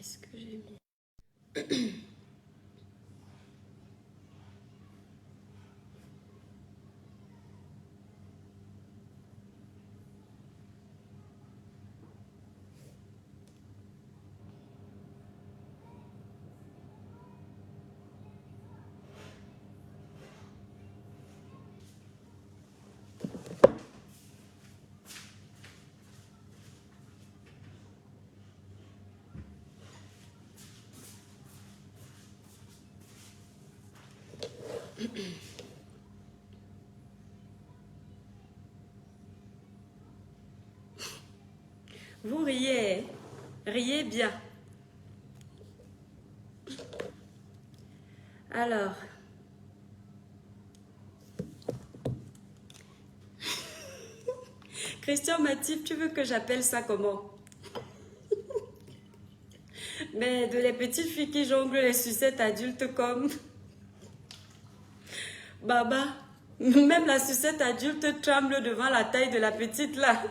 Qu'est-ce que j'ai mis? Vous riez, riez bien. Alors, Christian Matif, tu veux que j'appelle ça comment? Mais de les petites filles qui jonglent les sucettes adultes comme Baba. Même la sucette adulte tremble devant la taille de la petite là.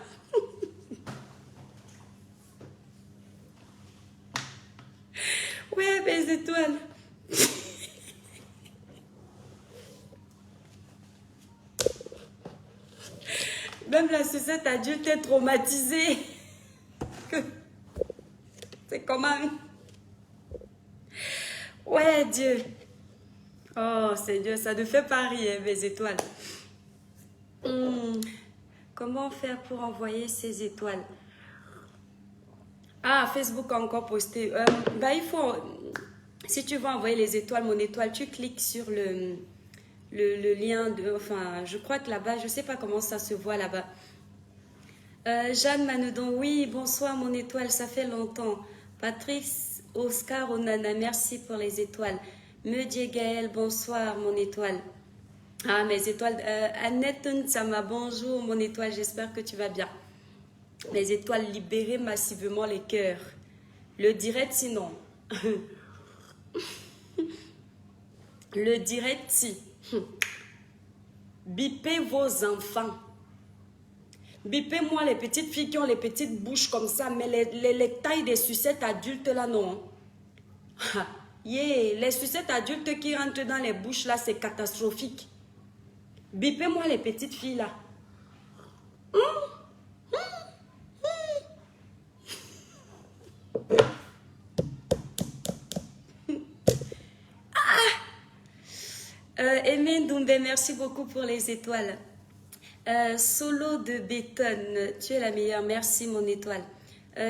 Ouais, mes étoiles. Même la sucette adulte est traumatisée. C'est comment? Ouais, Dieu. Oh, Seigneur, ça ne fait pas rire, mes étoiles. Comment faire pour envoyer ces étoiles? Ah, Facebook a encore posté. Il faut... Si tu veux envoyer les étoiles, mon étoile, tu cliques sur le lien de... Enfin, je crois que là-bas, je ne sais pas comment ça se voit là-bas. Jeanne Manedon, oui, bonsoir mon étoile, ça fait longtemps. Patrice, Oscar, Onana, merci pour les étoiles. Meudie Gaël, bonsoir mon étoile. Ah, mes étoiles. Annette Nsama, bonjour mon étoile, j'espère que tu vas bien. Les étoiles, libérez massivement les cœurs. Le direct sinon. Le direct si. Bipez vos enfants. Bipez-moi les petites filles qui ont les petites bouches comme ça, mais les tailles des sucettes adultes là, non. Yeah, les sucettes adultes qui rentrent dans les bouches là, c'est catastrophique. Bipez-moi les petites filles là. Aimé Doumbé, merci beaucoup pour les étoiles. Solo de Béton, tu es la meilleure, merci mon étoile.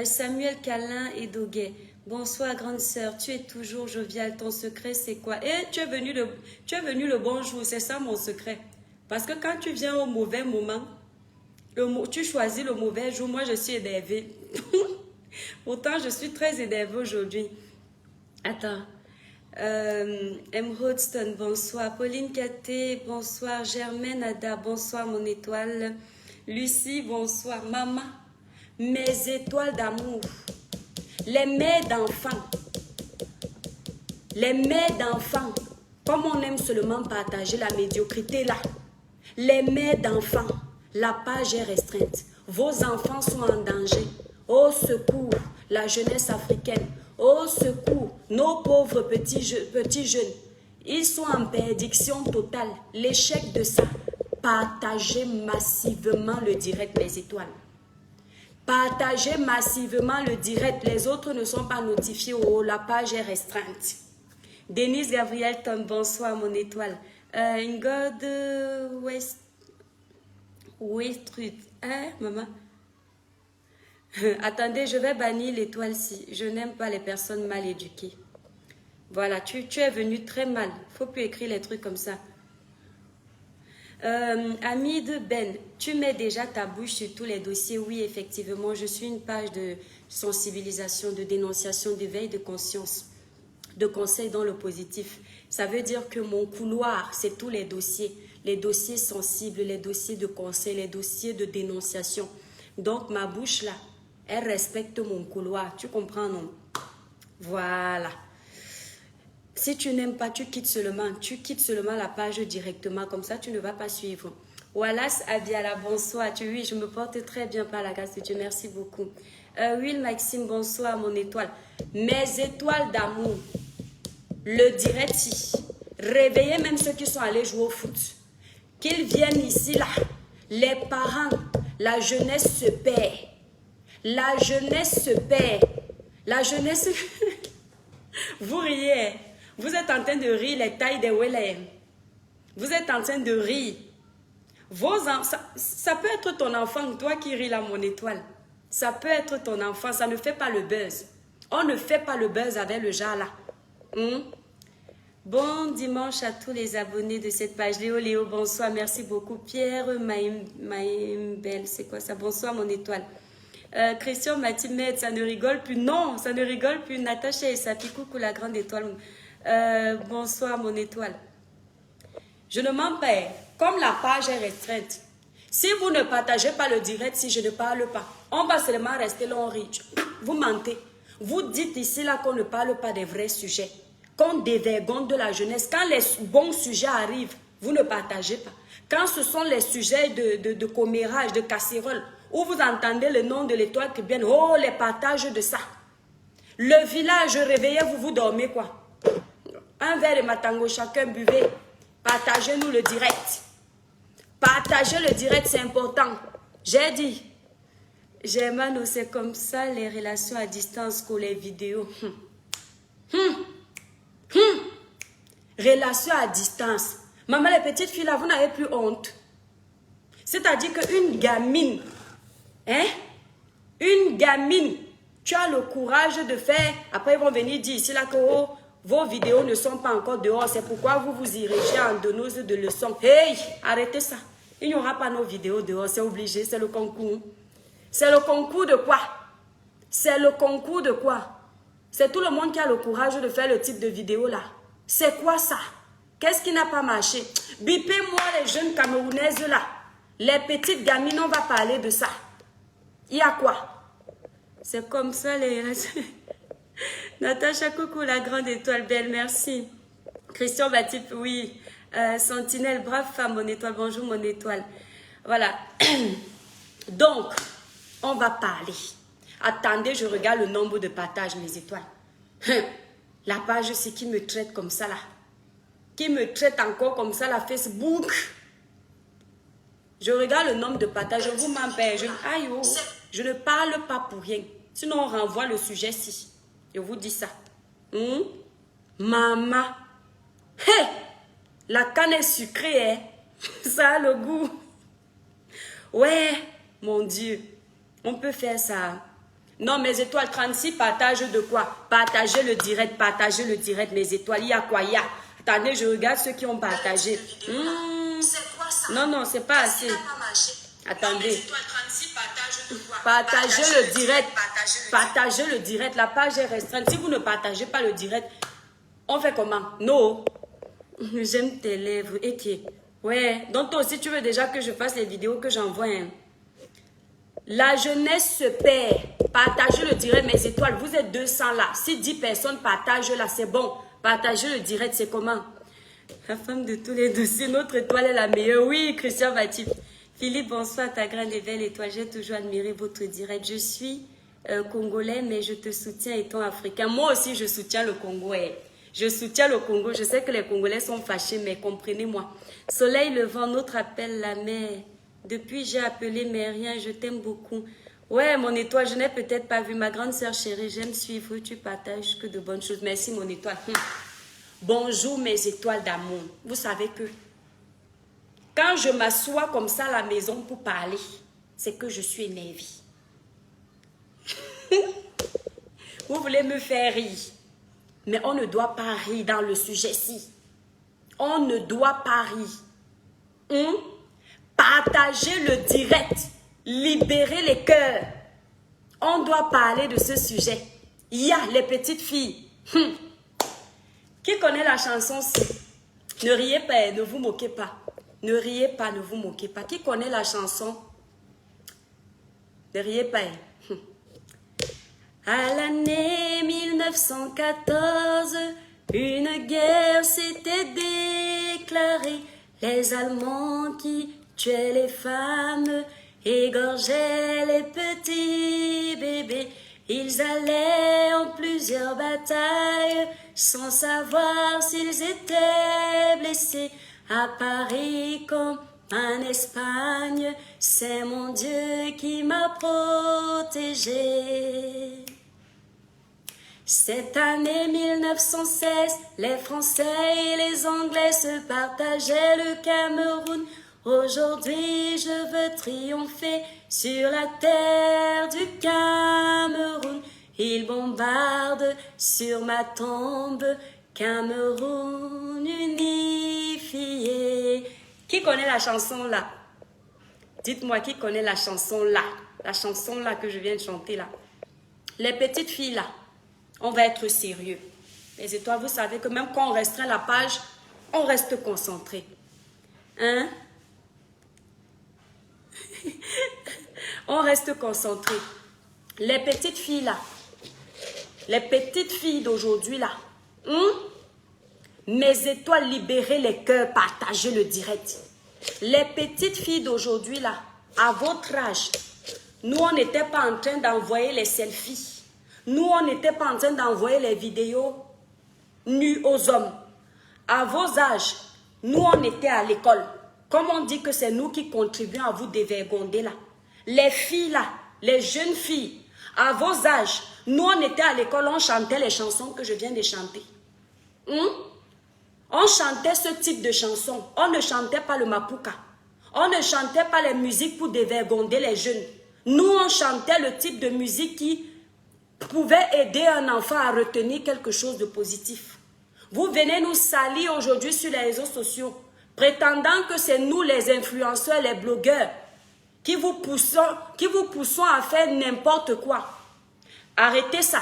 Samuel Calin et Doguet, bonsoir grande sœur, tu es toujours joviale, ton secret c'est quoi? Tu es venu le bon jour, c'est ça mon secret. Parce que quand tu viens au mauvais moment, tu choisis le mauvais jour, moi je suis énervée. Pourtant je suis très énervée aujourd'hui. Attends. M. Hodgson, bonsoir. Pauline Katé, bonsoir. Germaine Ada, bonsoir mon étoile. Lucie, bonsoir. Maman, mes étoiles d'amour. Les mères d'enfants. Les mères d'enfants. Comme on aime seulement partager la médiocrité là. Les mères d'enfants. La page est restreinte. Vos enfants sont en danger. Au secours, la jeunesse africaine. Au secours, nos pauvres petits jeunes. Ils sont en perdition totale. L'échec de ça. Partagez massivement le direct, les étoiles. Partagez massivement le direct. Les autres ne sont pas notifiés. Oh, la page est restreinte. Denise Gabriel Tom, bonsoir mon étoile. Ingod Westruth. Hein, maman? Attendez, je vais bannir l'étoile-ci. Je n'aime pas les personnes mal éduquées. Voilà, tu es venu très mal. Il ne faut plus écrire les trucs comme ça. Hamid Ben, tu mets déjà ta bouche sur tous les dossiers. Oui, effectivement, je suis une page de sensibilisation, de dénonciation, d'éveil de conscience, de conseil dans le positif. Ça veut dire que mon couloir, c'est tous les dossiers sensibles, les dossiers de conseil, les dossiers de dénonciation. Donc, ma bouche là, elle respecte mon couloir. Tu comprends, non? Voilà. Si tu n'aimes pas, tu quittes seulement la page directement. Comme ça, tu ne vas pas suivre. Wallace Abiala, bonsoir. Oui, je me porte très bien par la grâce de Dieu. Merci beaucoup. Will Maxime, bonsoir mon étoile. Mes étoiles d'amour, le direct-ci. Réveillez même ceux qui sont allés jouer au foot. Qu'ils viennent ici, là. Les parents, la jeunesse se perd. La jeunesse se perd. La jeunesse... Vous riez. Vous êtes en train de rire les tailles des Wélèmes. Vous êtes en train de rire. Ça peut être ton enfant, toi qui ris là, mon étoile. Ça peut être ton enfant, ça ne fait pas le buzz. On ne fait pas le buzz avec le genre là. Bon dimanche à tous les abonnés de cette page. Léo, bonsoir, merci beaucoup. Pierre Maïmbel, c'est quoi ça? Bonsoir mon étoile. Christian Mathilde, ça ne rigole plus. Non, ça ne rigole plus. Natacha et Sapi, coucou la grande étoile. Bonsoir mon étoile. Je ne mens pas. Comme la page est restreinte, si vous ne partagez pas le direct, si je ne parle pas, on va seulement rester là, on rit. Vous mentez. Vous dites ici là qu'on ne parle pas des vrais sujets, qu'on dévergonde de la jeunesse. Quand les bons sujets arrivent, vous ne partagez pas. Quand ce sont les sujets de commérage, de casserole, où vous entendez le nom de l'étoile qui vient, oh, les partages de ça. Le village réveillé, vous dormez quoi? Un verre de matango, chacun buvez. Partagez-nous le direct. Partagez le direct, c'est important. J'ai dit. Germano, c'est comme ça les relations à distance que les vidéos. Relations à distance. Maman, les petites filles là, vous n'avez plus honte. C'est-à-dire qu'une gamine, une gamine, tu as le courage de faire. Après, ils vont venir dire ici là que oh, vos vidéos ne sont pas encore dehors. C'est pourquoi vous vous irigez en donneuse de leçons. Hey, arrêtez ça. Il n'y aura pas nos vidéos dehors. C'est obligé, c'est le concours. C'est le concours de quoi? C'est le concours de quoi? C'est tout le monde qui a le courage de faire le type de vidéo là. C'est quoi ça? Qu'est-ce qui n'a pas marché? Bipez-moi les jeunes Camerounaises là. Les petites gamines, on va parler de ça. Il y a quoi? C'est comme ça les... Natacha, coucou la grande étoile belle, merci. Christian Baptiste, oui. Sentinelle, brave femme, mon étoile, bonjour mon étoile. Voilà. Donc, on va parler. Attendez, je regarde le nombre de partages, mes étoiles. La page, c'est qui me traite comme ça là. Qui me traite encore comme ça, la Facebook. Je regarde le nombre de partages, je vous m'empêche. Je ne parle pas pour rien. Sinon, on renvoie le sujet-ci. Je vous dis ça. Maman. Hey, la canne est sucrée, hein. Ça a le goût. Ouais, mon Dieu. On peut faire ça. Non, mes étoiles, 36 partages de quoi? Partagez le direct, mes étoiles. Il y a quoi? Il y a. Attendez, je regarde ceux qui ont partagé. Non, non, c'est pas assez. Attendez. Partagez le direct. Partagez le direct. La page est restreinte. Si vous ne partagez pas le direct, on fait comment? Non. J'aime tes lèvres. Et qui? Ouais. Donc toi aussi, tu veux déjà que je fasse les vidéos que j'envoie. Hein? La jeunesse se perd. Partagez le direct, mes étoiles. Vous êtes 200 là. Si 10 personnes partagent là, c'est bon. Partagez le direct, c'est comment? La femme de tous les dossiers. Notre étoile est la meilleure. Oui, Christian Baptiste. Philippe, bonsoir, ta grande et belle étoile. J'ai toujours admiré votre direct. Je suis congolais, mais je te soutiens étant africain. Moi aussi, je soutiens le Congo. Je soutiens le Congo. Je sais que les Congolais sont fâchés, mais comprenez-moi. Soleil levant, notre appel, la mer. Depuis, j'ai appelé, mais rien, je t'aime beaucoup. Ouais, mon étoile, je n'ai peut-être pas vu. Ma grande sœur chérie, j'aime suivre. Tu partages que de bonnes choses. Merci, mon étoile. Bonjour, mes étoiles d'amour. Vous savez que quand je m'assois comme ça à la maison pour parler, c'est que je suis énervée. Vous voulez me faire rire. Mais on ne doit pas rire dans le sujet-ci. On ne doit pas rire. Partagez le direct. Libérez les cœurs. On doit parler de ce sujet. Il y a les petites filles. Qui connaît la chanson? Ne riez pas, ne vous moquez pas. Ne riez pas, ne vous moquez pas. Qui connaît la chanson? Ne riez pas. À l'année 1914, une guerre s'était déclarée. Les Allemands qui tuaient les femmes égorgeaient les petits bébés. Ils allaient en plusieurs batailles, sans savoir s'ils étaient blessés. À Paris comme en Espagne, c'est mon Dieu qui m'a protégé. Cette année 1916, les Français et les Anglais se partageaient le Cameroun. Aujourd'hui, je veux triompher sur la terre du Cameroun. Ils bombardent sur ma tombe, Cameroun unifié. Qui connaît la chanson là? Dites-moi qui connaît la chanson là? La chanson là que je viens de chanter là. Les petites filles là. On va être sérieux. Les étoiles, vous savez que même quand on restreint la page, on reste concentré. Hein? On reste concentré. Les petites filles là, les petites filles d'aujourd'hui là, mes étoiles, libérez les cœurs, partagez le direct. Les petites filles d'aujourd'hui là, à votre âge, nous on n'était pas en train d'envoyer les selfies. Nous, on n'était pas en train d'envoyer les vidéos nues aux hommes. À vos âges, nous, on était à l'école. Comme on dit que c'est nous qui contribuons à vous dévergonder là. Les filles là, les jeunes filles, à vos âges, nous, on était à l'école, on chantait les chansons que je viens de chanter. On chantait ce type de chansons. On ne chantait pas le mapuka. On ne chantait pas les musiques pour dévergonder les jeunes. Nous, on chantait le type de musique qui pouvait aider un enfant à retenir quelque chose de positif. Vous venez nous salir aujourd'hui sur les réseaux sociaux, prétendant que c'est nous les influenceurs, les blogueurs, qui vous poussons à faire n'importe quoi. Arrêtez ça.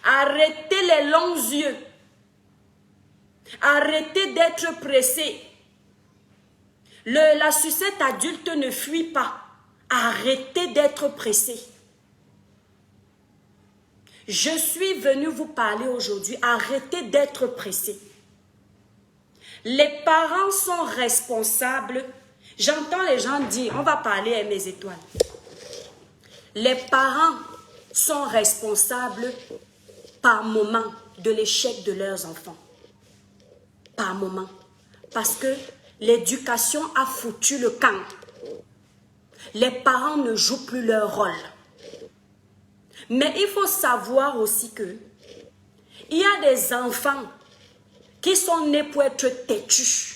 Arrêtez les longs yeux. Arrêtez d'être pressés. La sucette adulte ne fuit pas. Arrêtez d'être pressés. Je suis venu vous parler aujourd'hui. Arrêtez d'être pressés. Les parents sont responsables. J'entends les gens dire, on va parler à mes étoiles. Les parents sont responsables par moment de l'échec de leurs enfants. Par moment. Parce que l'éducation a foutu le camp. Les parents ne jouent plus leur rôle. Mais il faut savoir aussi que il y a des enfants qui sont nés pour être têtus,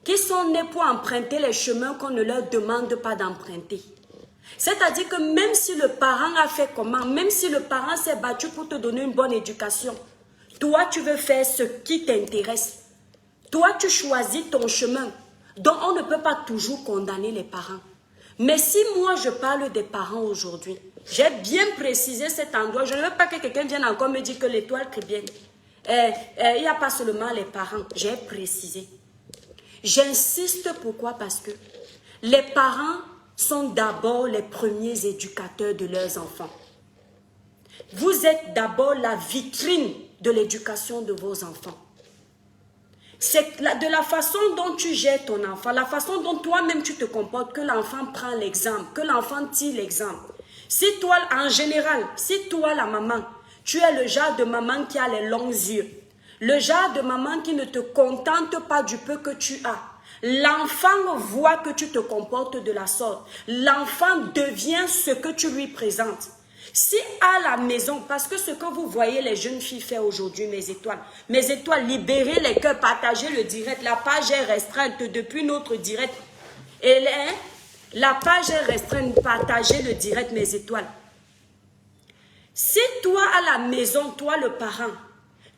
qui sont nés pour emprunter les chemins qu'on ne leur demande pas d'emprunter. C'est-à-dire que même si le parent a fait comment, même si le parent s'est battu pour te donner une bonne éducation, toi tu veux faire ce qui t'intéresse. Toi tu choisis ton chemin. Donc on ne peut pas toujours condamner les parents. Mais si moi je parle des parents aujourd'hui, j'ai bien précisé cet endroit. Je ne veux pas que quelqu'un vienne encore me dire que l'étoile chrétienne. Il n'y a pas seulement les parents. J'ai précisé. J'insiste pourquoi? Parce que les parents sont d'abord les premiers éducateurs de leurs enfants. Vous êtes d'abord la vitrine de l'éducation de vos enfants. C'est de la façon dont tu gères ton enfant, la façon dont toi-même tu te comportes, que l'enfant prend l'exemple, que l'enfant tire l'exemple. Si toi, en général, si toi, la maman, tu es le genre de maman qui a les longs yeux, le genre de maman qui ne te contente pas du peu que tu as, l'enfant voit que tu te comportes de la sorte. L'enfant devient ce que tu lui présentes. Si à la maison, parce que ce que vous voyez les jeunes filles faire aujourd'hui, mes étoiles, libérez les cœurs, partagez le direct. La page est restreinte depuis notre direct. Et la page est restreinte, partagez le direct, mes étoiles. Si toi à la maison, toi le parent,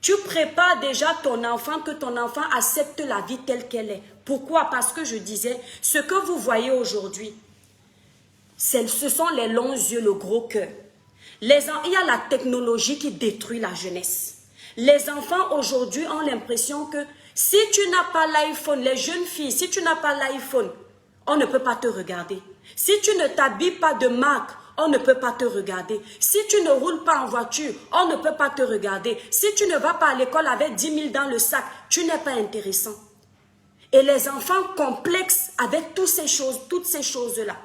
tu prépares déjà ton enfant, que ton enfant accepte la vie telle qu'elle est. Pourquoi? Parce que je disais, ce que vous voyez aujourd'hui, ce sont les longs yeux, le gros cœur. Il y a la technologie qui détruit la jeunesse. Les enfants aujourd'hui ont l'impression que si tu n'as pas l'iPhone, les jeunes filles, si tu n'as pas l'iPhone, on ne peut pas te regarder. Si tu ne t'habilles pas de marque, on ne peut pas te regarder. Si tu ne roules pas en voiture, on ne peut pas te regarder. Si tu ne vas pas à l'école avec 10 000 dans le sac, tu n'es pas intéressant. Et les enfants complexes avec toutes ces choses-là.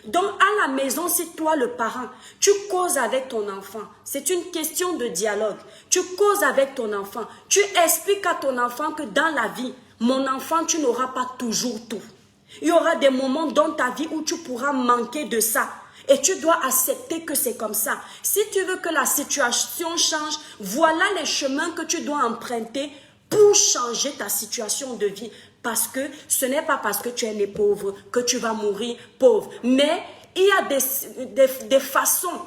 Donc, à la maison, si toi, le parent, tu causes avec ton enfant, c'est une question de dialogue. Tu causes avec ton enfant, tu expliques à ton enfant que dans la vie, mon enfant, tu n'auras pas toujours tout. Il y aura des moments dans ta vie où tu pourras manquer de ça. Et tu dois accepter que c'est comme ça. Si tu veux que la situation change, voilà les chemins que tu dois emprunter pour changer ta situation de vie. Parce que ce n'est pas parce que tu es né pauvre que tu vas mourir pauvre. Mais il y a des façons,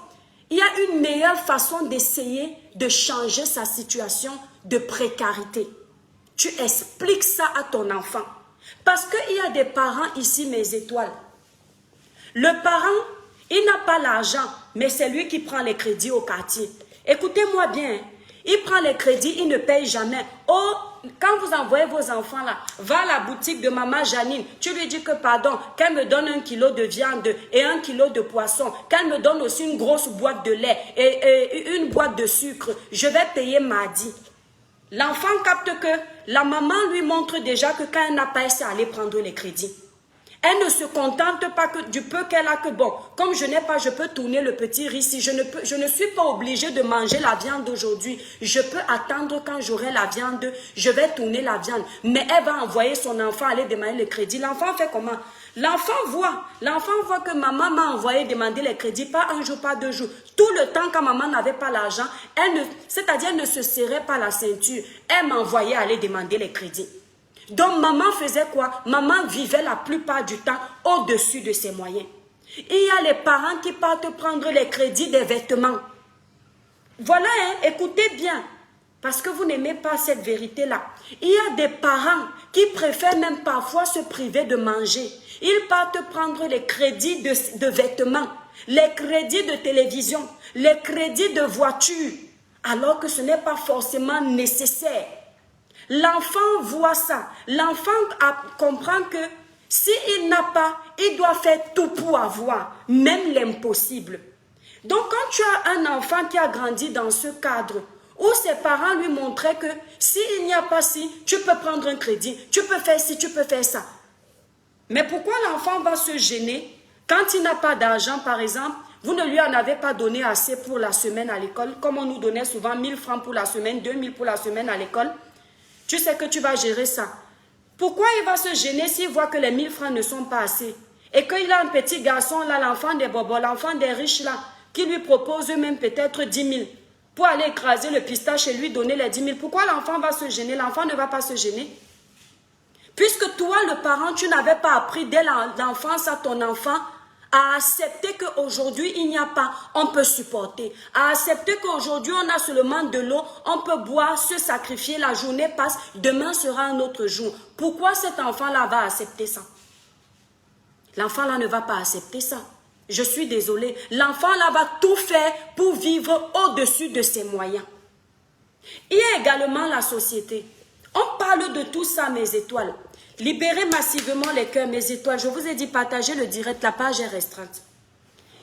il y a une meilleure façon d'essayer de changer sa situation de précarité. Tu expliques ça à ton enfant. Parce qu'il y a des parents ici, mes étoiles. Le parent, il n'a pas l'argent, mais c'est lui qui prend les crédits au quartier. Écoutez-moi bien, il prend les crédits, il ne paye jamais. Oh, quand vous envoyez vos enfants là, va à la boutique de maman Janine, tu lui dis que pardon, qu'elle me donne 1 kilo de viande et 1 kilo de poisson, qu'elle me donne aussi une grosse boîte de lait et une boîte de sucre. Je vais payer mardi. L'enfant capte que la maman lui montre déjà que quand elle n'a pas, elle sait aller prendre les crédits. Elle ne se contente pas que du peu qu'elle a que bon, comme je n'ai pas, je peux tourner le petit riz. Si je ne suis pas obligée de manger la viande aujourd'hui. Je peux attendre quand j'aurai la viande, je vais tourner la viande. Mais elle va envoyer son enfant aller demander le crédit. L'enfant fait comment? L'enfant voit que maman m'a envoyé demander les crédits, pas un jour, pas 2 jours. Tout le temps quand maman n'avait pas l'argent, c'est-à-dire elle ne se serrait pas la ceinture. Elle m'envoyait aller demander les crédits. Donc maman faisait quoi? Maman vivait la plupart du temps au-dessus de ses moyens. Il y a les parents qui partent prendre les crédits des vêtements. Voilà, hein, écoutez bien, parce que vous n'aimez pas cette vérité-là. Il y a des parents qui préfèrent même parfois se priver de manger. Ils partent prendre les crédits de vêtements, les crédits de télévision, les crédits de voiture, alors que ce n'est pas forcément nécessaire. L'enfant voit ça. L'enfant comprend que s'il n'a pas, il doit faire tout pour avoir, même l'impossible. Donc quand tu as un enfant qui a grandi dans ce cadre, où ses parents lui montraient que s'il n'y a pas ci, tu peux prendre un crédit, tu peux faire ci, tu peux faire ça. Mais pourquoi l'enfant va se gêner quand il n'a pas d'argent, par exemple? Vous ne lui en avez pas donné assez pour la semaine à l'école, comme on nous donnait souvent 1000 francs pour la semaine, 2000 pour la semaine à l'école. Tu sais que tu vas gérer ça. Pourquoi il va se gêner s'il voit que les 1000 francs ne sont pas assez? Et qu'il a un petit garçon là, l'enfant des bobos, l'enfant des riches là, qui lui propose même peut-être 10 000 pour aller écraser le pistache et lui donner les 10 000. Pourquoi l'enfant va se gêner? L'enfant ne va pas se gêner. Puisque toi, le parent, tu n'avais pas appris dès l'enfance à ton enfant à accepter qu'aujourd'hui, il n'y a pas, on peut supporter. À accepter qu'aujourd'hui, on a seulement de l'eau, on peut boire, se sacrifier, la journée passe, demain sera un autre jour. Pourquoi cet enfant-là va accepter ça? L'enfant-là ne va pas accepter ça. Je suis désolée. L'enfant-là va tout faire pour vivre au-dessus de ses moyens. Il y a également la société. On parle de tout ça, mes étoiles. Libérez massivement les cœurs, mes étoiles. Je vous ai dit, partagez le direct, la page est restreinte.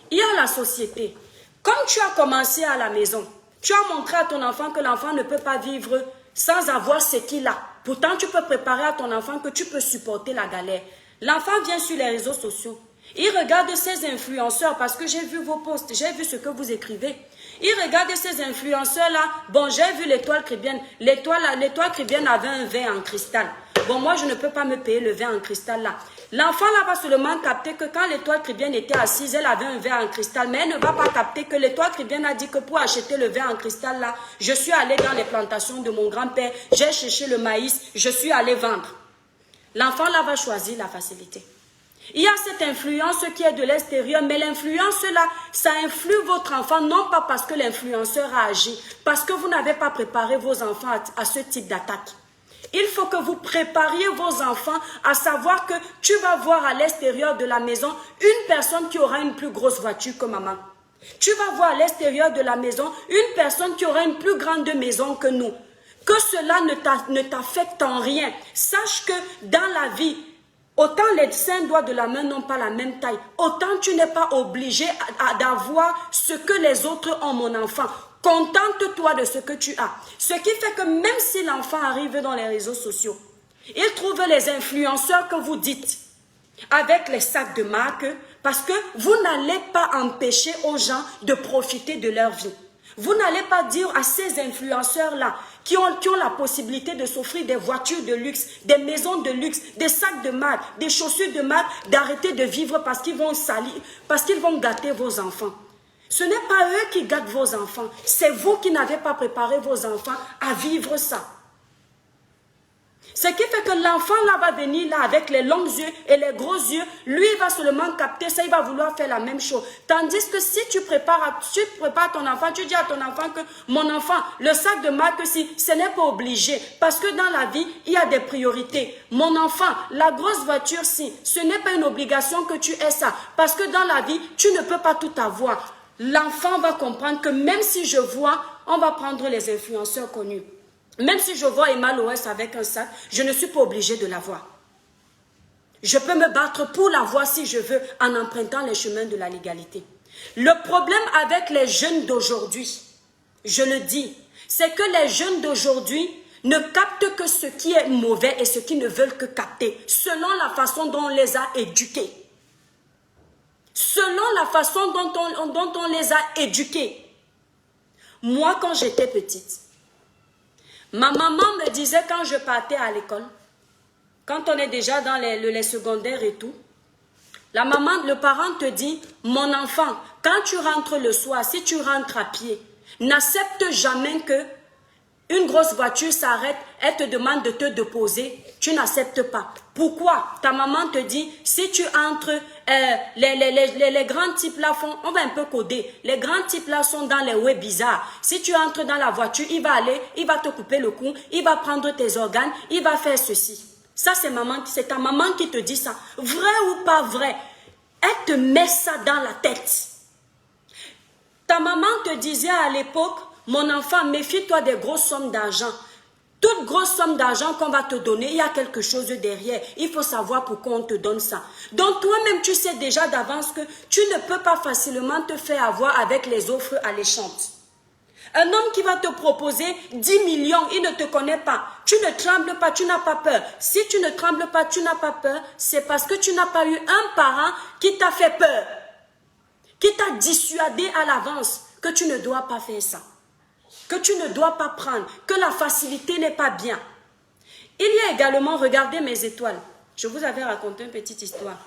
Il y a la société. Comme tu as commencé à la maison, tu as montré à ton enfant que l'enfant ne peut pas vivre sans avoir ce qu'il a. Pourtant, tu peux préparer à ton enfant que tu peux supporter la galère. L'enfant vient sur les réseaux sociaux. Il regarde ces influenceurs parce que j'ai vu vos posts, j'ai vu ce que vous écrivez. Il regarde ces influenceurs-là. Bon, j'ai vu l'étoile chrétienne. L'étoile chrétienne avait un vin en cristal. Bon, moi, je ne peux pas me payer le vin en cristal là. L'enfant là va seulement capter que quand l'étoile chrétienne était assise, elle avait un verre en cristal. Mais elle ne va pas capter que l'étoile chrétienne a dit que pour acheter le verre en cristal là, je suis allée dans les plantations de mon grand-père, j'ai cherché le maïs, je suis allée vendre. L'enfant là va choisir la facilité. Il y a cette influence qui est de l'extérieur, mais l'influence là, ça influe votre enfant, non pas parce que l'influenceur a agi, parce que vous n'avez pas préparé vos enfants à ce type d'attaque. Il faut que vous prépariez vos enfants à savoir que tu vas voir à l'extérieur de la maison une personne qui aura une plus grosse voiture que maman. Tu vas voir à l'extérieur de la maison une personne qui aura une plus grande maison que nous. Que cela ne t'affecte en rien. Sache que dans la vie, autant les 5 doigts de la main n'ont pas la même taille, autant tu n'es pas obligé d'avoir ce que les autres ont, mon enfant. Contente-toi de ce que tu as. Ce qui fait que même si l'enfant arrive dans les réseaux sociaux, il trouve les influenceurs que vous dites, avec les sacs de marque, Parce que vous n'allez pas empêcher aux gens de profiter de leur vie. Vous n'allez pas dire à ces influenceurs-là qui ont la possibilité de s'offrir des voitures de luxe, des maisons de luxe, des sacs de marque, des chaussures de marque, d'arrêter de vivre parce qu'ils vont salir, parce qu'ils vont gâter vos enfants. Ce n'est pas eux qui gâtent vos enfants, c'est vous qui n'avez pas préparé vos enfants à vivre ça. Ce qui fait que l'enfant là va venir là avec les longs yeux et les gros yeux, lui il va seulement capter ça, il va vouloir faire la même chose. Tandis que si tu prépares ton enfant, tu dis à ton enfant que mon enfant, le sac de marque, si, ce n'est pas obligé. Parce que dans la vie, il y a des priorités. Mon enfant, la grosse voiture, si, ce n'est pas une obligation que tu aies ça. Parce que dans la vie, tu ne peux pas tout avoir. L'enfant va comprendre que même si je vois, on va prendre les influenceurs connus. Même si je vois Emma Loès avec un sac, je ne suis pas obligée de l'avoir. Je peux me battre pour l'avoir si je veux en empruntant les chemins de la légalité. Le problème avec les jeunes d'aujourd'hui, je le dis, c'est que les jeunes d'aujourd'hui ne captent que ce qui est mauvais et ce qu'ils ne veulent que capter, selon la façon dont on les a éduqués. Selon la façon dont on les a éduqués. Moi, quand j'étais petite, ma maman me disait quand je partais à l'école, quand on est déjà dans les secondaires et tout, le parent te dit, mon enfant, quand tu rentres le soir, si tu rentres à pied, n'accepte jamais que une grosse voiture s'arrête, elle te demande de te déposer, tu n'acceptes pas. Pourquoi? Ta maman te dit, si tu entres, les grands types là font, on va un peu coder, les grands types là sont dans les ouais bizarres. Si tu entres dans la voiture, il va aller, il va te couper le cou, il va prendre tes organes, il va faire ceci. Ça c'est ta maman qui te dit ça. Vrai ou pas vrai, elle te met ça dans la tête. Ta maman te disait à l'époque, mon enfant, méfie-toi des grosses sommes d'argent. Toute grosse somme d'argent qu'on va te donner, il y a quelque chose derrière. Il faut savoir pourquoi on te donne ça. Donc toi-même, tu sais déjà d'avance que tu ne peux pas facilement te faire avoir avec les offres alléchantes. Un homme qui va te proposer 10 millions, il ne te connaît pas. Tu ne trembles pas, tu n'as pas peur. Si tu ne trembles pas, tu n'as pas peur, c'est parce que tu n'as pas eu un parent qui t'a fait peur, qui t'a dissuadé à l'avance que tu ne dois pas faire ça, que tu ne dois pas prendre, que la facilité n'est pas bien. Il y a également, regardez mes étoiles. Je vous avais raconté une petite histoire.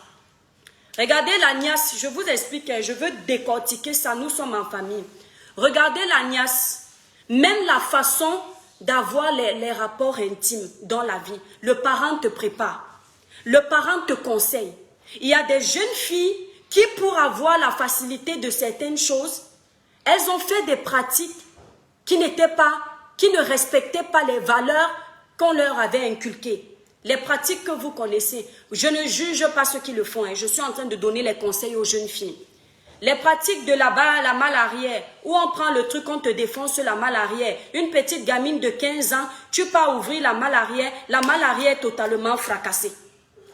Regardez la niasse, je vous explique, je veux décortiquer ça, nous sommes en famille. Regardez la niasse, même la façon d'avoir les rapports intimes dans la vie. Le parent te prépare, le parent te conseille. Il y a des jeunes filles qui, pour avoir la facilité de certaines choses, elles ont fait des pratiques qui ne respectaient pas les valeurs qu'on leur avait inculquées. Les pratiques que vous connaissez. Je ne juge pas ceux qui le font. Je suis en train de donner les conseils aux jeunes filles. Les pratiques de là-bas, la malle arrière, où on prend le truc, on te défonce la malle arrière. Une petite gamine de 15 ans, tu pars ouvrir la malle arrière est totalement fracassée.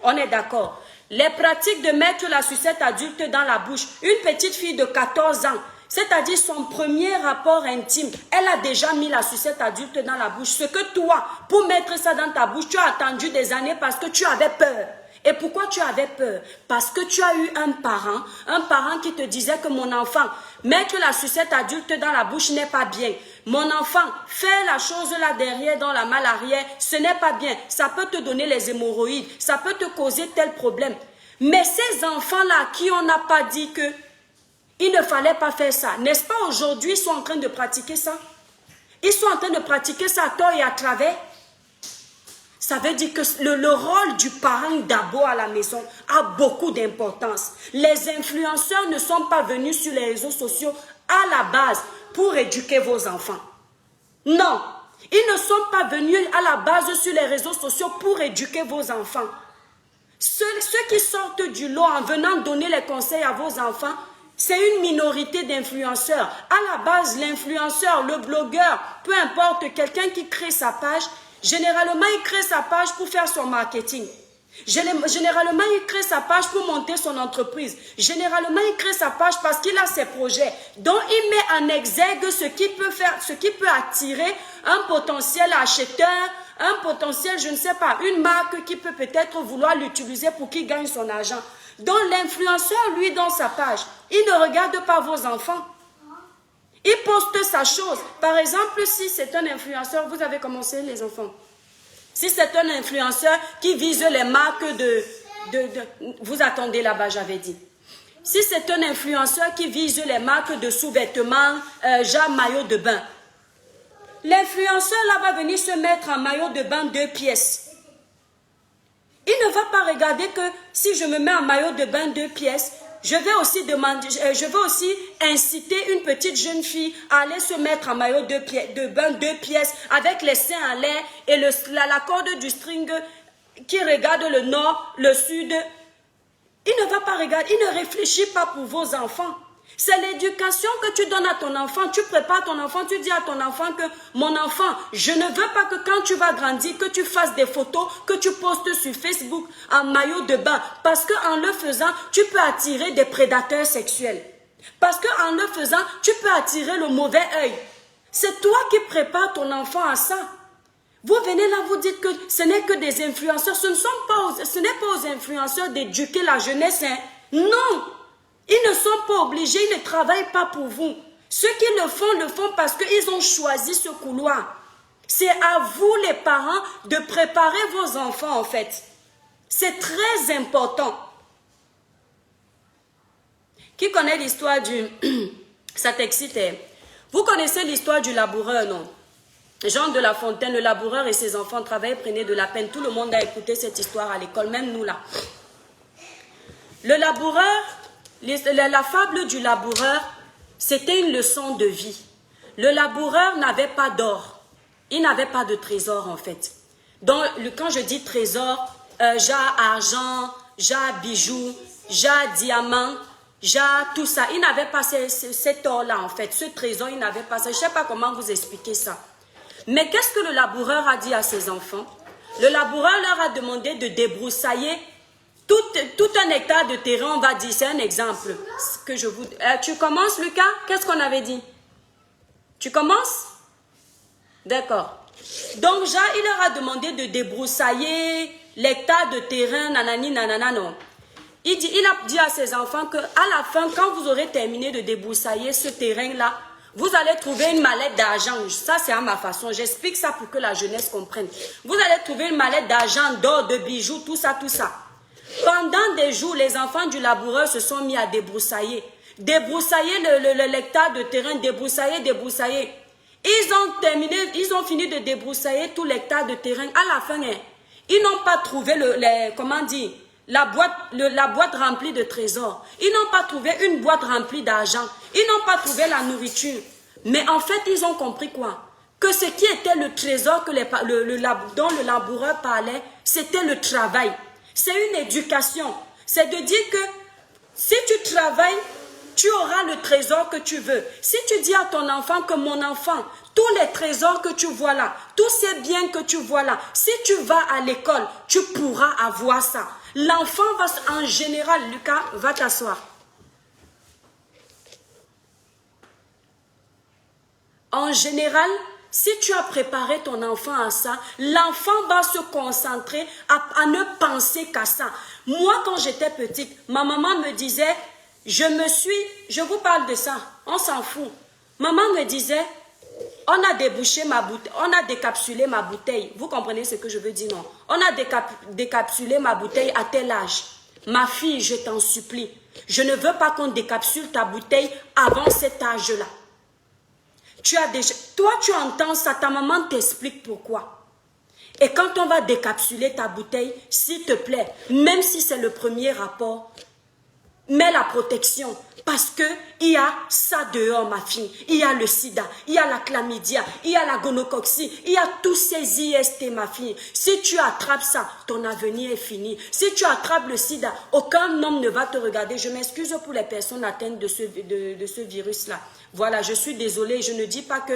On est d'accord. Les pratiques de mettre la sucette adulte dans la bouche. Une petite fille de 14 ans, c'est-à-dire son premier rapport intime, elle a déjà mis la sucette adulte dans la bouche. Ce que toi, pour mettre ça dans ta bouche, tu as attendu des années parce que tu avais peur. Et pourquoi tu avais peur? Parce que tu as eu un parent qui te disait que mon enfant, mettre la sucette adulte dans la bouche n'est pas bien. Mon enfant, faire la chose là derrière dans la malle arrière, ce n'est pas bien. Ça peut te donner les hémorroïdes, ça peut te causer tel problème. Mais ces enfants-là, à qui on n'a pas dit que il ne fallait pas faire ça, n'est-ce pas aujourd'hui, ils sont en train de pratiquer ça? Ils sont en train de pratiquer ça à tort et à travers. Ça veut dire que le rôle du parent d'abord à la maison a beaucoup d'importance. Les influenceurs ne sont pas venus sur les réseaux sociaux à la base pour éduquer vos enfants. Non, ils ne sont pas venus à la base sur les réseaux sociaux pour éduquer vos enfants. Ceux qui sortent du lot en venant donner les conseils à vos enfants, c'est une minorité d'influenceurs. À la base, l'influenceur, le blogueur, peu importe, quelqu'un qui crée sa page, généralement, il crée sa page pour faire son marketing. Généralement, il crée sa page pour monter son entreprise. Généralement, il crée sa page parce qu'il a ses projets. Donc, il met en exergue ce qui peut attirer un potentiel acheteur, un potentiel, je ne sais pas, une marque qui peut peut-être vouloir l'utiliser pour qu'il gagne son argent. Donc l'influenceur, lui, dans sa page, il ne regarde pas vos enfants. Il poste sa chose. Par exemple, si c'est un influenceur, vous avez commencé les enfants. Si c'est un influenceur qui vise les marques vous attendez là-bas, j'avais dit. Si c'est un influenceur qui vise les marques de sous-vêtements, genre maillot de bain, l'influenceur là va venir se mettre en maillot de bain 2 pièces. Il ne va pas regarder que si je me mets en maillot de bain 2 pièces, je vais aussi inciter une petite jeune fille à aller se mettre en maillot de bain 2 pièces avec les seins en l'air et la corde du string qui regarde le nord, le sud. Il ne va pas regarder, il ne réfléchit pas pour vos enfants. C'est l'éducation que tu donnes à ton enfant. Tu prépares ton enfant, tu dis à ton enfant que mon enfant, je ne veux pas que quand tu vas grandir, que tu fasses des photos, que tu postes sur Facebook en maillot de bain. Parce qu'en le faisant, tu peux attirer des prédateurs sexuels. Parce qu'en le faisant, tu peux attirer le mauvais œil. C'est toi qui prépares ton enfant à ça. Vous venez là, vous dites que ce n'est que des influenceurs. Ce n'est pas aux influenceurs d'éduquer la jeunesse. Hein. Non! Ils ne sont pas obligés, ils ne travaillent pas pour vous. Ceux qui le font parce qu'ils ont choisi ce couloir. C'est à vous les parents de préparer vos enfants en fait. C'est très important. Qui connaît l'histoire du... Ça t'excite. Vous connaissez l'histoire du laboureur, non? Jean de La Fontaine, le laboureur et ses enfants travaillaient, prenaient de la peine. Tout le monde a écouté cette histoire à l'école, même nous là. Le laboureur... La fable du laboureur, c'était une leçon de vie. Le laboureur n'avait pas d'or. Il n'avait pas de trésor en fait. Donc, quand je dis trésor, j'ai argent, j'ai bijoux, j'ai diamant, j'ai tout ça. Il n'avait pas cet or-là en fait. Ce trésor, il n'avait pas ça. Je ne sais pas comment vous expliquer ça. Mais qu'est-ce que le laboureur a dit à ses enfants? Le laboureur leur a demandé de débroussailler tout un hectare de terrain, on va dire, c'est un exemple. Que je vous... tu commences, Lucas? Qu'est-ce qu'on avait dit? Tu commences? D'accord. Donc, il leur a demandé de débroussailler l'hectare de terrain, nanani, nanana, non. Il a dit à ses enfants qu'à la fin, quand vous aurez terminé de débroussailler ce terrain-là, vous allez trouver une mallette d'argent. Ça, c'est à ma façon. J'explique ça pour que la jeunesse comprenne. Vous allez trouver une mallette d'argent, d'or, de bijoux, tout ça, tout ça. Pendant des jours, les enfants du laboureur se sont mis à débroussailler. Débroussailler l'hectare de terrain, débroussailler. Ils ont fini de débroussailler tout l'hectare de terrain. À la fin, ils n'ont pas trouvé la boîte remplie de trésors. Ils n'ont pas trouvé une boîte remplie d'argent. Ils n'ont pas trouvé la nourriture. Mais en fait, ils ont compris quoi? Que ce qui était le trésor dont le laboureur parlait, c'était le travail. C'est une éducation. C'est de dire que si tu travailles, tu auras le trésor que tu veux. Si tu dis à ton enfant que mon enfant, tous les trésors que tu vois là, tous ces biens que tu vois là, si tu vas à l'école, tu pourras avoir ça. L'enfant va, en général, Lucas, va t'asseoir. En général, si tu as préparé ton enfant à ça, l'enfant va se concentrer à ne penser qu'à ça. Moi, quand j'étais petite, ma maman me disait, je vous parle de ça, on s'en fout. Maman me disait, on a débouché ma bouteille, on a décapsulé ma bouteille. Vous comprenez ce que je veux dire, non? On a décapsulé ma bouteille à tel âge. Ma fille, je t'en supplie, je ne veux pas qu'on décapsule ta bouteille avant cet âge-là. Toi, tu entends ça, ta maman t'explique pourquoi. Et quand on va décapsuler ta bouteille, s'il te plaît, même si c'est le premier rapport, mets la protection. Parce qu'il y a ça dehors, ma fille. Il y a le sida, il y a la chlamydia, il y a la gonocoxie, il y a tous ces IST, ma fille. Si tu attrapes ça, ton avenir est fini. Si tu attrapes le sida, aucun homme ne va te regarder. Je m'excuse pour les personnes atteintes de ce virus-là. Voilà, je suis désolée. Je ne dis pas que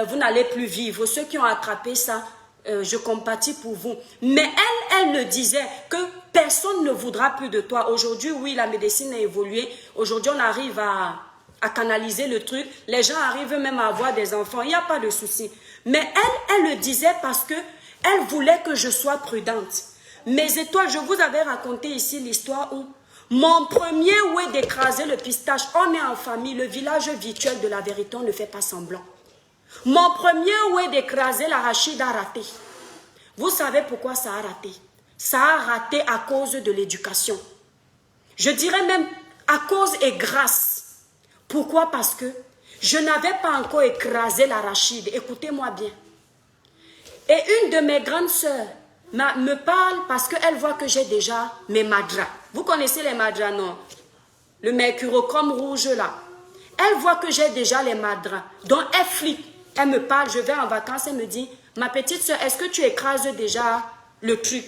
vous n'allez plus vivre. Ceux qui ont attrapé ça, je compatis pour vous. Mais elle me disait que personne ne voudra plus de toi. Aujourd'hui, oui, la médecine a évolué. Aujourd'hui, on arrive à canaliser le truc. Les gens arrivent même à avoir des enfants. Il n'y a pas de souci. Mais elle le disait parce que elle voulait que je sois prudente. Mes étoiles, je vous avais raconté ici l'histoire où Mon premier oué d'écraser le pistache, on est en famille, le village virtuel de la vérité, on ne fait pas semblant. Mon premier oué d'écraser l'arachide a raté. Vous savez pourquoi ça a raté? Ça a raté à cause de l'éducation. Je dirais même à cause et grâce. Pourquoi? Parce que je n'avais pas encore écrasé l'arachide. Écoutez-moi bien. Et une de mes grandes sœurs me parle parce qu'elle voit que j'ai déjà mes madras. Vous connaissez les madras, non? Le mercurochrome rouge là. Elle voit que j'ai déjà les madras. Donc elle flippe. Elle me parle, je vais en vacances, elle me dit, ma petite soeur, est-ce que tu écrases déjà le truc?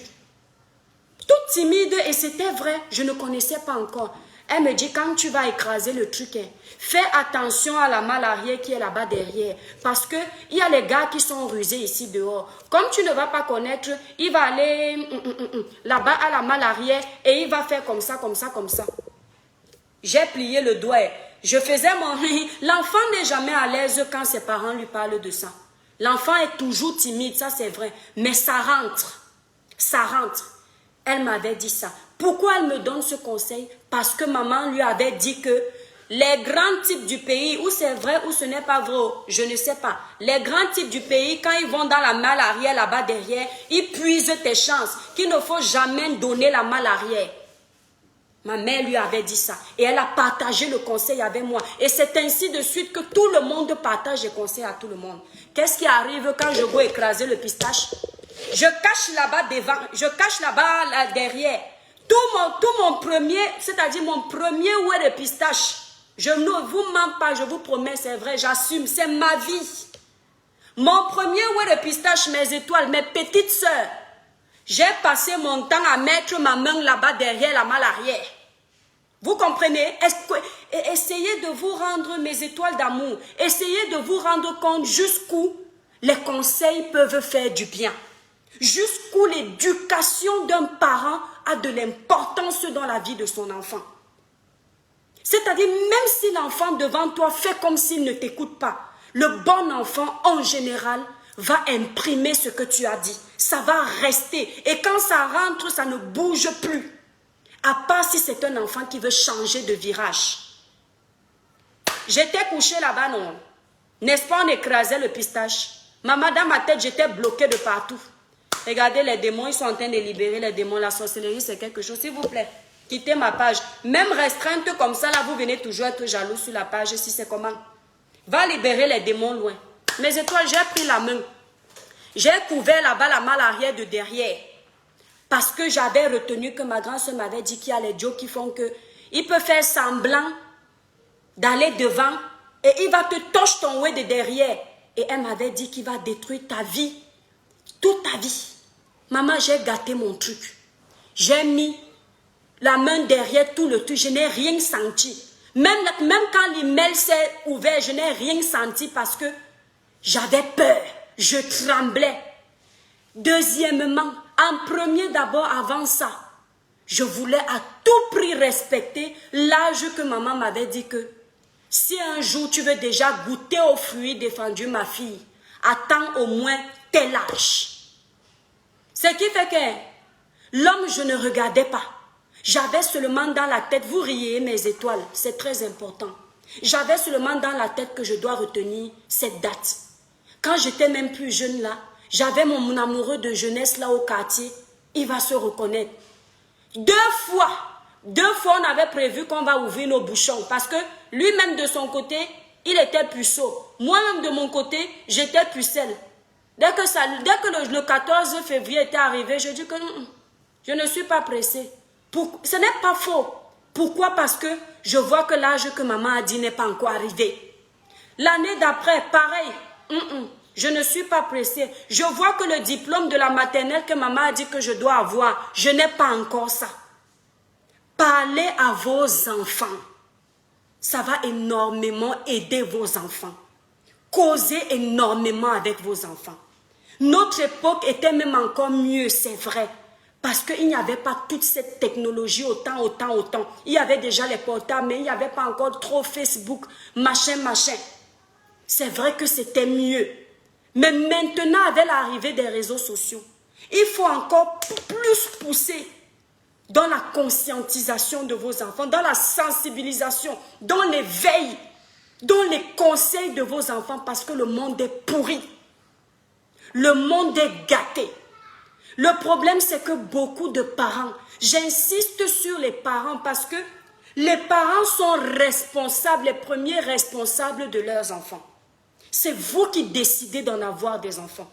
Toute timide, et c'était vrai, je ne connaissais pas encore. Elle me dit, quand tu vas écraser le truc, fais attention à la malle arrière qui est là-bas derrière. Parce qu'il y a les gars qui sont rusés ici dehors. Comme tu ne vas pas connaître, il va aller là-bas à la malle arrière et il va faire comme ça, comme ça, comme ça. J'ai plié le doigt. Je faisais mon... L'enfant n'est jamais à l'aise quand ses parents lui parlent de ça. L'enfant est toujours timide, ça c'est vrai. Mais ça rentre. Ça rentre. Elle m'avait dit ça. Pourquoi elle me donne ce conseil? Parce que maman lui avait dit que les grands types du pays, où c'est vrai ou ce n'est pas vrai, je ne sais pas. Les grands types du pays, quand ils vont dans la malle arrière, là-bas derrière, ils puisent tes chances, qu'il ne faut jamais donner la malle arrière. Ma mère lui avait dit ça. Et elle a partagé le conseil avec moi. Et c'est ainsi de suite que tout le monde partage les conseils à tout le monde. Qu'est-ce qui arrive quand je vais écraser le pistache? Je cache là-bas devant, je cache là-bas là derrière. Tout mon premier, c'est-à-dire mon premier oué de pistache. Je ne vous mens pas, je vous promets, c'est vrai, j'assume, c'est ma vie. Mon premier oué de pistache, mes étoiles, mes petites sœurs. J'ai passé mon temps à mettre ma main là-bas derrière la malle arrière. Vous comprenez? Essayez de vous rendre mes étoiles d'amour. Essayez de vous rendre compte jusqu'où les conseils peuvent faire du bien. Jusqu'où l'éducation d'un parent a de l'importance dans la vie de son enfant. C'est-à-dire, même si l'enfant devant toi fait comme s'il ne t'écoute pas, le bon enfant, en général, va imprimer ce que tu as dit. Ça va rester. Et quand ça rentre, ça ne bouge plus. À part si c'est un enfant qui veut changer de virage. J'étais couchée là-bas, non? N'est-ce pas, on écrasait le pistache. Maman, dans ma tête, j'étais bloquée de partout. Regardez les démons, ils sont en train de libérer les démons. La sorcellerie, c'est quelque chose. S'il vous plaît, quittez ma page. Même restreinte comme ça, là, vous venez toujours être jaloux sur la page, si c'est comment. Va libérer les démons loin. Mes étoiles, j'ai pris la main. J'ai couvert là-bas la malle arrière de derrière. Parce que j'avais retenu que ma grand-soeur m'avait dit qu'il y a les Joe qui font que il peut faire semblant d'aller devant et il va te torcher ton oué de derrière. Et elle m'avait dit qu'il va détruire ta vie. Toute ta vie. Maman, j'ai gâté mon truc. J'ai mis la main derrière tout le truc. Je n'ai rien senti. Même quand l'email s'est ouvert, je n'ai rien senti parce que j'avais peur. Je tremblais. Deuxièmement, en premier d'abord, avant ça, je voulais à tout prix respecter l'âge que maman m'avait dit que si un jour tu veux déjà goûter aux fruits défendus, ma fille, attends au moins tel âge. Ce qui fait que l'homme, je ne regardais pas. J'avais seulement dans la tête, vous riez mes étoiles, c'est très important. J'avais seulement dans la tête que je dois retenir cette date. Quand j'étais même plus jeune là, j'avais mon amoureux de jeunesse là au quartier, il va se reconnaître. Deux fois on avait prévu qu'on va ouvrir nos bouchons parce que lui-même de son côté, il était puceau. Moi-même de mon côté, j'étais pucelle. Dès que le 14 février était arrivé, je dis que je ne suis pas pressée. Ce n'est pas faux. Pourquoi? Parce que je vois que l'âge que maman a dit n'est pas encore arrivé. L'année d'après, pareil. Je ne suis pas pressée. Je vois que le diplôme de la maternelle que maman a dit que je dois avoir, je n'ai pas encore ça. Parlez à vos enfants. Ça va énormément aider vos enfants. Causez énormément avec vos enfants. Notre époque était même encore mieux, c'est vrai. Parce qu'il n'y avait pas toute cette technologie autant. Il y avait déjà les portables, mais il n'y avait pas encore trop Facebook, machin. C'est vrai que c'était mieux. Mais maintenant, avec l'arrivée des réseaux sociaux, il faut encore plus pousser. dans la conscientisation de vos enfants, dans la sensibilisation, dans l'éveil, dans les conseils de vos enfants, parce que le monde est pourri. Le monde est gâté. Le problème, c'est que beaucoup de parents, j'insiste sur les parents parce que les parents sont responsables, les premiers responsables de leurs enfants. C'est vous qui décidez d'en avoir des enfants.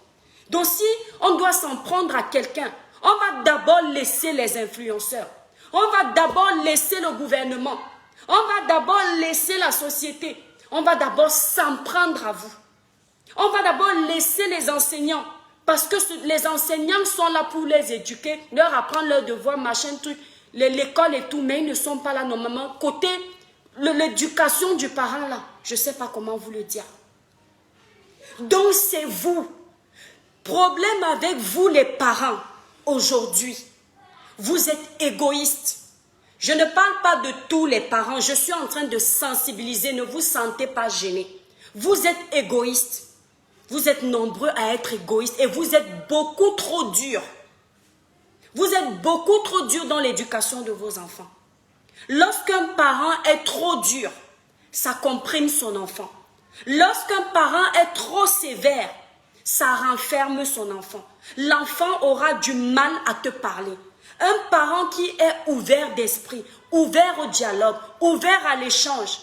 Donc si on doit s'en prendre à quelqu'un, on va d'abord laisser les influenceurs. On va d'abord laisser le gouvernement. On va d'abord laisser la société. On va d'abord s'en prendre à vous. On va d'abord laisser les enseignants. Parce que les enseignants sont là pour les éduquer, leur apprendre leurs devoirs, machin, truc, l'école et tout, mais ils ne sont pas là normalement. Côté l'éducation du parent là, je ne sais pas comment vous le dire. Donc c'est vous. Problème avec vous les parents, aujourd'hui, vous êtes égoïstes. Je ne parle pas de tous les parents, je suis en train de sensibiliser, ne vous sentez pas gênés. Vous êtes égoïstes. Vous êtes nombreux à être égoïstes et vous êtes beaucoup trop durs. Vous êtes beaucoup trop durs dans l'éducation de vos enfants. Lorsqu'un parent est trop dur, ça comprime son enfant. Lorsqu'un parent est trop sévère, ça renferme son enfant. L'enfant aura du mal à te parler. Un parent qui est ouvert d'esprit, ouvert au dialogue, ouvert à l'échange,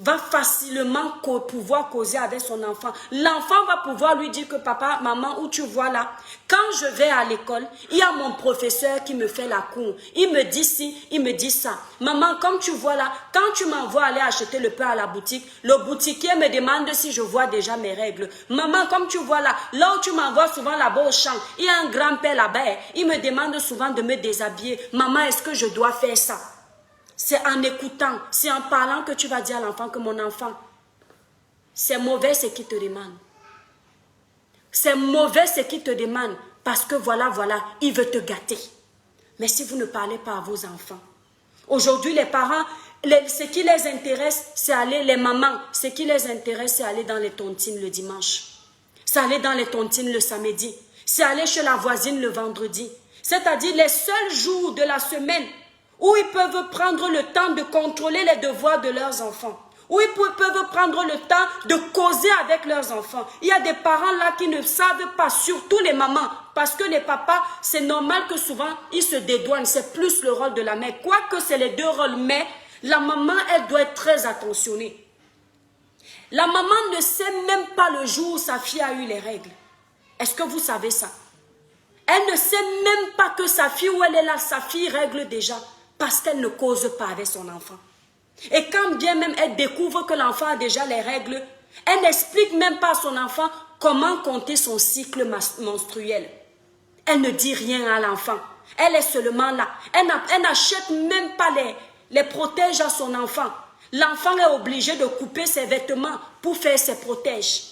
va facilement pouvoir causer avec son enfant. L'enfant va pouvoir lui dire que papa, maman, où tu vois là, quand je vais à l'école, il y a mon professeur qui me fait la cour. Il me dit ci, il me dit ça. Maman, comme tu vois là, quand tu m'envoies aller acheter le pain à la boutique, le boutiquier me demande si je vois déjà mes règles. Maman, comme tu vois là, là où tu m'envoies souvent là-bas au champ, il y a un grand-père là-bas, il me demande souvent de me déshabiller. Maman, est-ce que je dois faire ça? C'est en écoutant, c'est en parlant que tu vas dire à l'enfant que mon enfant, c'est mauvais ce qu'il te demande. C'est mauvais ce qu'il te demande parce que voilà, il veut te gâter. Mais si vous ne parlez pas à vos enfants, aujourd'hui les parents, ce qui les intéresse, c'est aller, les mamans, ce qui les intéresse, c'est aller dans les tontines le dimanche. C'est aller dans les tontines le samedi. C'est aller chez la voisine le vendredi. C'est-à-dire les seuls jours de la semaine où ils peuvent prendre le temps de contrôler les devoirs de leurs enfants, où ils peuvent prendre le temps de causer avec leurs enfants. Il y a des parents là qui ne savent pas, surtout les mamans, parce que les papas, c'est normal que souvent, ils se dédouanent, c'est plus le rôle de la mère. Quoique c'est les deux rôles, mais la maman, elle doit être très attentionnée. La maman ne sait même pas le jour où sa fille a eu les règles. Est-ce que vous savez ça? Elle ne sait même pas que sa fille, où elle est là, sa fille règle déjà. Parce qu'elle ne cause pas avec son enfant. Et quand bien même elle découvre que l'enfant a déjà les règles, elle n'explique même pas à son enfant comment compter son cycle menstruel. Elle ne dit rien à l'enfant. Elle est seulement là. Elle n'achète même pas les protèges à son enfant. L'enfant est obligé de couper ses vêtements pour faire ses protèges.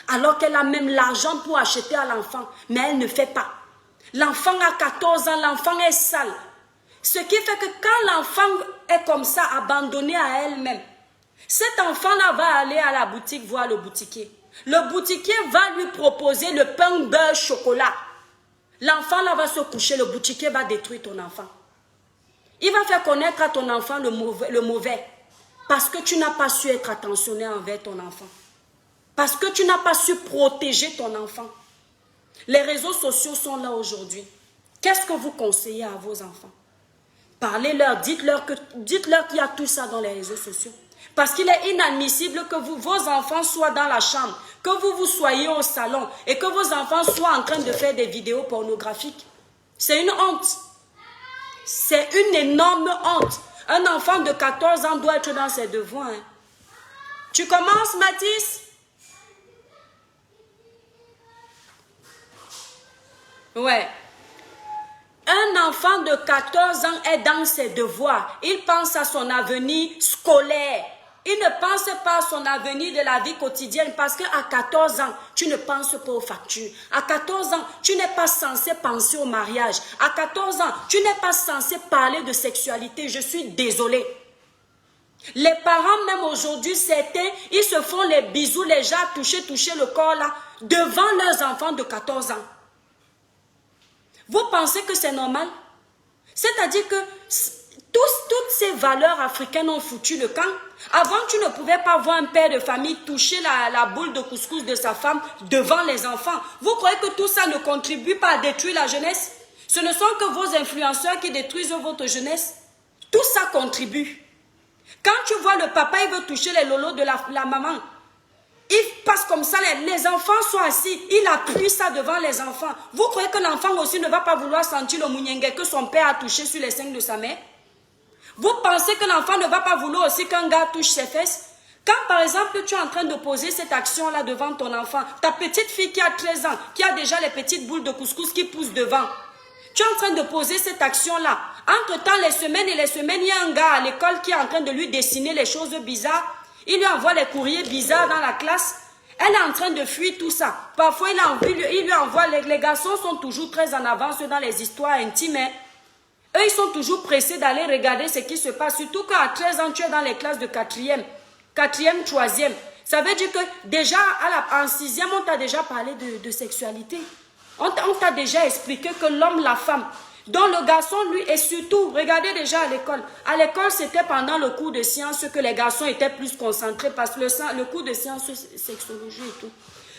Alors qu'elle a même l'argent pour acheter à l'enfant. Mais elle ne fait pas. L'enfant a 14 ans, l'enfant est sale. Ce qui fait que quand l'enfant est comme ça, abandonné à elle-même, cet enfant-là va aller à la boutique voir le boutiquier. Le boutiquier va lui proposer le pain beurre chocolat. L'enfant-là va se coucher, le boutiquier va détruire ton enfant. Il va faire connaître à ton enfant le mauvais. Parce que tu n'as pas su être attentionné envers ton enfant. Parce que tu n'as pas su protéger ton enfant. Les réseaux sociaux sont là aujourd'hui. Qu'est-ce que vous conseillez à vos enfants? Parlez-leur, dites-leur qu'il y a tout ça dans les réseaux sociaux. Parce qu'il est inadmissible que vos enfants soient dans la chambre, que vous soyez au salon et que vos enfants soient en train de faire des vidéos pornographiques. C'est une honte. C'est une énorme honte. Un enfant de 14 ans doit être dans ses devoirs. Hein. Tu commences, Mathis? Ouais. Un enfant de 14 ans est dans ses devoirs. Il pense à son avenir scolaire. Il ne pense pas à son avenir de la vie quotidienne parce qu'à 14 ans, tu ne penses pas aux factures. À 14 ans, tu n'es pas censé penser au mariage. À 14 ans, tu n'es pas censé parler de sexualité. Je suis désolée. Les parents, même aujourd'hui, certains, ils se font les bisous, les gens toucher le corps là, devant leurs enfants de 14 ans. Vous pensez que c'est normal? C'est-à-dire que toutes ces valeurs africaines ont foutu le camp. Avant, tu ne pouvais pas voir un père de famille toucher la boule de couscous de sa femme devant les enfants. Vous croyez que tout ça ne contribue pas à détruire la jeunesse? Ce ne sont que vos influenceurs qui détruisent votre jeunesse. Tout ça contribue. Quand tu vois le papa, il veut toucher les lolos de la maman. Il passe comme ça, les enfants sont assis, il appuie ça devant les enfants. Vous croyez que l'enfant aussi ne va pas vouloir sentir le mouniengue que son père a touché sur les seins de sa mère? Vous pensez que l'enfant ne va pas vouloir aussi qu'un gars touche ses fesses? Quand par exemple tu es en train de poser cette action-là devant ton enfant, ta petite fille qui a 13 ans, qui a déjà les petites boules de couscous qui poussent devant, tu es en train de poser cette action-là. Entre-temps, les semaines et les semaines, il y a un gars à l'école qui est en train de lui dessiner les choses bizarres. Il lui envoie les courriers bizarres dans la classe. Elle est en train de fuir tout ça. Parfois, il lui envoie... Les garçons sont toujours très en avance dans les histoires intimes. Eux, ils sont toujours pressés d'aller regarder ce qui se passe. Surtout qu'à 13 ans, tu es dans les classes de 4e, 3e. Ça veut dire que déjà, en 6e, on t'a déjà parlé de sexualité. On t'a déjà expliqué que l'homme, la femme... Donc le garçon, lui, et surtout, regardez déjà à l'école. À l'école, c'était pendant le cours de sciences que les garçons étaient plus concentrés parce que le cours de sciences, sexologie et tout.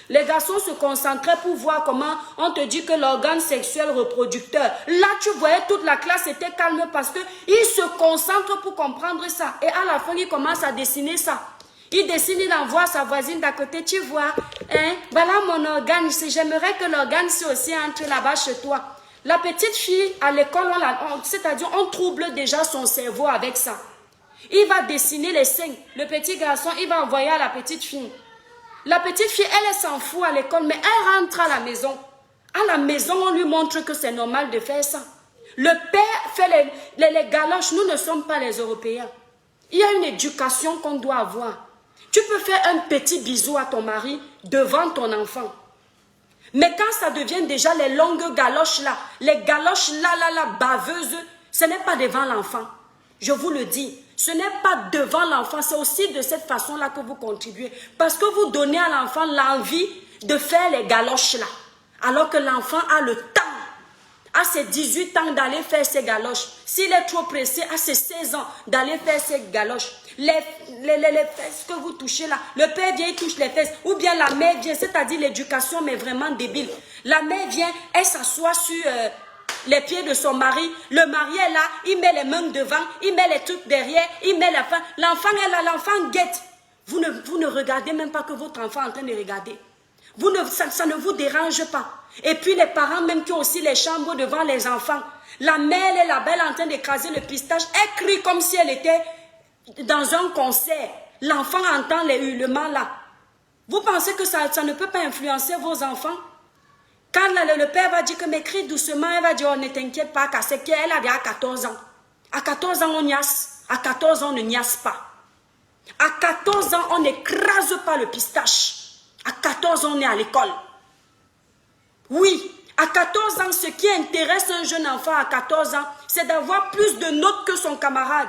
Les garçons se concentraient pour voir comment on te dit que l'organe sexuel reproducteur. Là, tu voyais toute la classe était calme parce qu'ils se concentrent pour comprendre ça. Et à la fin, ils commencent à dessiner ça. Il dessine, il envoie à sa voisine d'à côté. Tu vois, hein, voilà mon organe. J'aimerais que l'organe soit aussi entre là-bas chez toi. La petite fille, à l'école, c'est-à-dire on trouble déjà son cerveau avec ça. Il va dessiner les seins. Le petit garçon, il va envoyer à la petite fille. La petite fille, elle s'en fout à l'école, mais elle rentre à la maison. À la maison, on lui montre que c'est normal de faire ça. Le père fait les galoches. Nous ne sommes pas les Européens. Il y a une éducation qu'on doit avoir. Tu peux faire un petit bisou à ton mari devant ton enfant. Mais quand ça devient déjà les longues galoches là, les galoches là, baveuses, ce n'est pas devant l'enfant. Je vous le dis, ce n'est pas devant l'enfant, c'est aussi de cette façon-là que vous contribuez. Parce que vous donnez à l'enfant l'envie de faire les galoches là. Alors que l'enfant a le temps, à ses 18 ans d'aller faire ses galoches. S'il est trop pressé, à ses 16 ans d'aller faire ses galoches. Les fesses que vous touchez là, le père vient, il touche les fesses, ou bien la mère vient, c'est-à-dire l'éducation, mais vraiment débile. La mère vient, elle s'assoit sur les pieds de son mari, le mari est là, il met les mains devant, il met les trucs derrière, il met la fin. L'enfant est là, l'enfant guette. Vous ne regardez même pas que votre enfant est en train de regarder. Ça ne vous dérange pas. Et puis les parents même qui ont aussi les chambres devant les enfants. La mère est là-bas, elle est en train d'écraser le pistache, elle crie comme si elle était dans un concert. L'enfant entend les hurlements là. Vous pensez que ça ne peut pas influencer vos enfants? Quand le père va dire que mais crie doucement, elle va dire oh, ne t'inquiète pas, car c'est qu'elle a déjà 14 ans. À 14 ans on niasse, à 14 ans on ne niasse pas. À 14 ans on n'écrase pas le pistache. À 14 ans on est à l'école. Oui, à 14 ans, ce qui intéresse un jeune enfant à 14 ans, c'est d'avoir plus de notes que son camarade.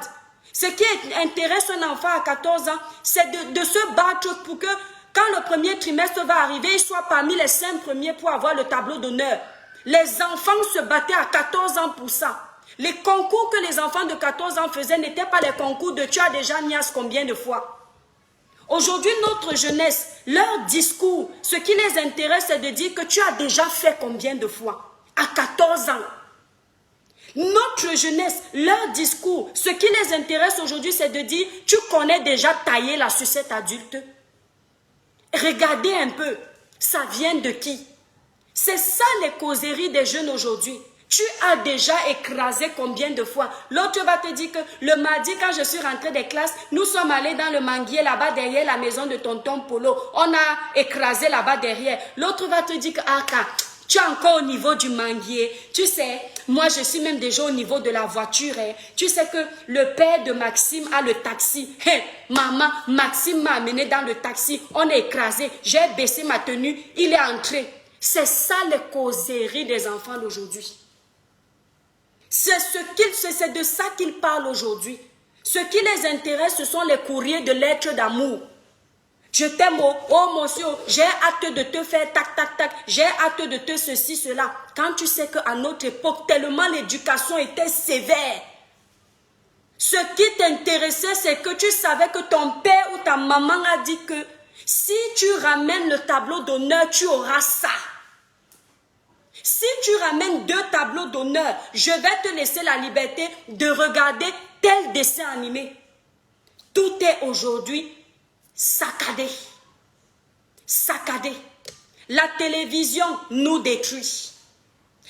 Ce qui intéresse un enfant à 14 ans, c'est de se battre pour que quand le premier trimestre va arriver, il soit parmi les 5 premiers pour avoir le tableau d'honneur. Les enfants se battaient à 14 ans pour ça. Les concours que les enfants de 14 ans faisaient n'étaient pas les concours de tu as déjà niasse combien de fois. Aujourd'hui, notre jeunesse, leur discours, ce qui les intéresse, c'est de dire que tu as déjà fait combien de fois? À 14 ans. Notre jeunesse, leur discours, ce qui les intéresse aujourd'hui, c'est de dire, tu connais déjà tailler la sucette adulte. Regardez un peu, ça vient de qui? C'est ça les causeries des jeunes aujourd'hui. Tu as déjà écrasé combien de fois? L'autre va te dire que le mardi, quand je suis rentrée des classes, nous sommes allés dans le manguier là-bas derrière la maison de tonton Polo. On a écrasé là-bas derrière. L'autre va te dire que tu es encore au niveau du manguier. Tu sais, moi je suis même déjà au niveau de la voiture. Hein. Tu sais que le père de Maxime a le taxi. Hey, maman, Maxime m'a amené dans le taxi. On est écrasé. J'ai baissé ma tenue. Il est entré. C'est ça les causeries des enfants d'aujourd'hui. C'est de ça qu'ils parlent aujourd'hui. Ce qui les intéresse, ce sont les courriers de lettres d'amour. Je t'aime, oh monsieur, j'ai hâte de te faire tac, tac, tac, j'ai hâte de te ceci, cela. Quand tu sais qu'à notre époque, tellement l'éducation était sévère. Ce qui t'intéressait, c'est que tu savais que ton père ou ta maman a dit que si tu ramènes le tableau d'honneur, tu auras ça. Si tu ramènes 2 tableaux d'honneur, je vais te laisser la liberté de regarder tel dessin animé. Tout est aujourd'hui saccadé. Saccadé. La télévision nous détruit.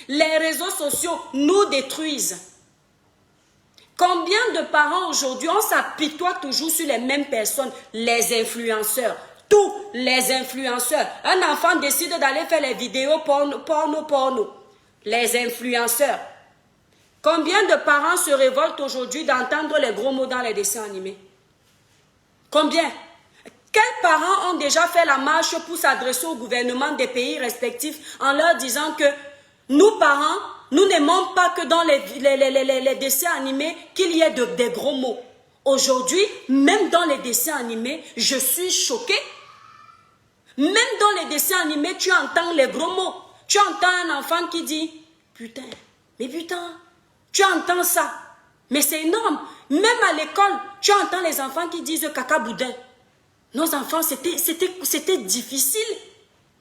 Les réseaux sociaux nous détruisent. Combien de parents aujourd'hui, on s'apitoie toujours sur les mêmes personnes, les influenceurs. Tous les influenceurs. Un enfant décide d'aller faire les vidéos porno. Les influenceurs. Combien de parents se révoltent aujourd'hui d'entendre les gros mots dans les dessins animés? Combien? Quels parents ont déjà fait la marche pour s'adresser au gouvernement des pays respectifs en leur disant que nous, parents, nous n'aimons pas que dans les dessins animés qu'il y ait des gros mots. Aujourd'hui, même dans les dessins animés, je suis choquée. Même dans les dessins animés, tu entends les gros mots. Tu entends un enfant qui dit « Putain, mais putain ». Tu entends ça. Mais c'est énorme. Même à l'école, tu entends les enfants qui disent « caca boudin ». Nos enfants, c'était difficile.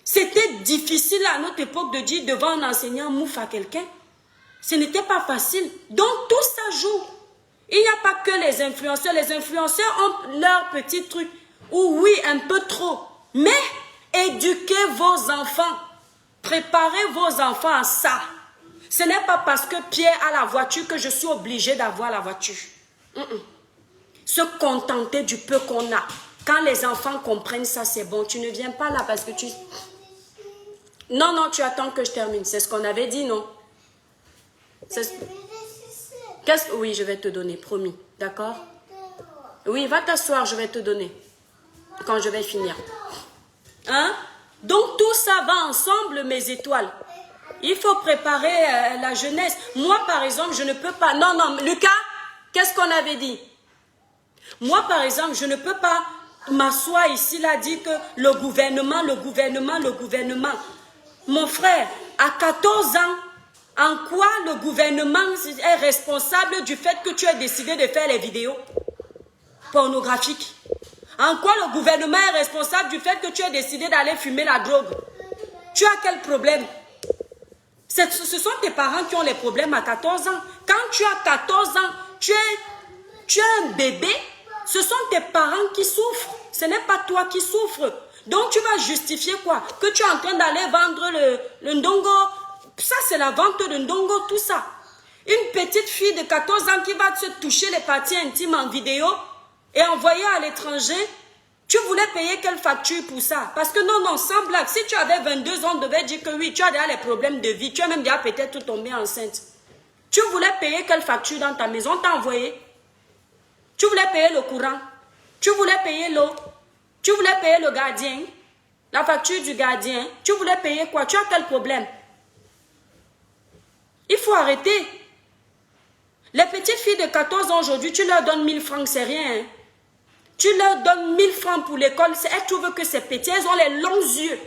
C'était difficile à notre époque de dire devant un enseignant mouf à quelqu'un. Ce n'était pas facile. Donc tout ça joue. Il n'y a pas que les influenceurs. Les influenceurs ont leur petit truc. Ou oui, un peu trop. Mais éduquez vos enfants. Préparez vos enfants à ça. Ce n'est pas parce que Pierre a la voiture que je suis obligée d'avoir la voiture. Se contenter du peu qu'on a. Quand les enfants comprennent ça, c'est bon. Tu ne viens pas là parce que tu... Non, non, tu attends que je termine. C'est ce qu'on avait dit, non? Oui, je vais te donner, promis. D'accord? Oui, va t'asseoir, je vais te donner. Quand je vais finir. Hein? Donc tout ça va ensemble, mes étoiles. Il faut préparer la jeunesse. Moi, par exemple, je ne peux pas... Non, non, Lucas, qu'est-ce qu'on avait dit? Moi, par exemple, je ne peux pas m'asseoir ici, là, dire que le gouvernement... Mon frère, à 14 ans, en quoi le gouvernement est responsable du fait que tu aies décidé de faire les vidéos pornographiques? En quoi le gouvernement est responsable du fait que tu aies décidé d'aller fumer la drogue? Tu as quel problème? Ce sont tes parents qui ont les problèmes à 14 ans. Quand tu as 14 ans, tu es un bébé, ce sont tes parents qui souffrent. Ce n'est pas toi qui souffres. Donc tu vas justifier quoi? Que tu es en train d'aller vendre le ndongo. Ça, c'est la vente de ndongo, tout ça. Une petite fille de 14 ans qui va se toucher les parties intimes en vidéo et envoyer à l'étranger. Tu voulais payer quelle facture pour ça? Parce que non, non, sans blague, si tu avais 22 ans, on devait dire que oui, tu as déjà les problèmes de vie, tu as même déjà peut-être tombé enceinte. Tu voulais payer quelle facture dans ta maison? On t'a envoyé. Tu voulais payer le courant, tu voulais payer l'eau, tu voulais payer le gardien, la facture du gardien, tu voulais payer quoi? Tu as quel problème? Il faut arrêter. Les petites filles de 14 ans aujourd'hui, tu leur donnes 1000 francs, c'est rien, hein? Tu leur donnes 1000 francs pour l'école, elles trouvent que c'est petit, elles ont les longs yeux.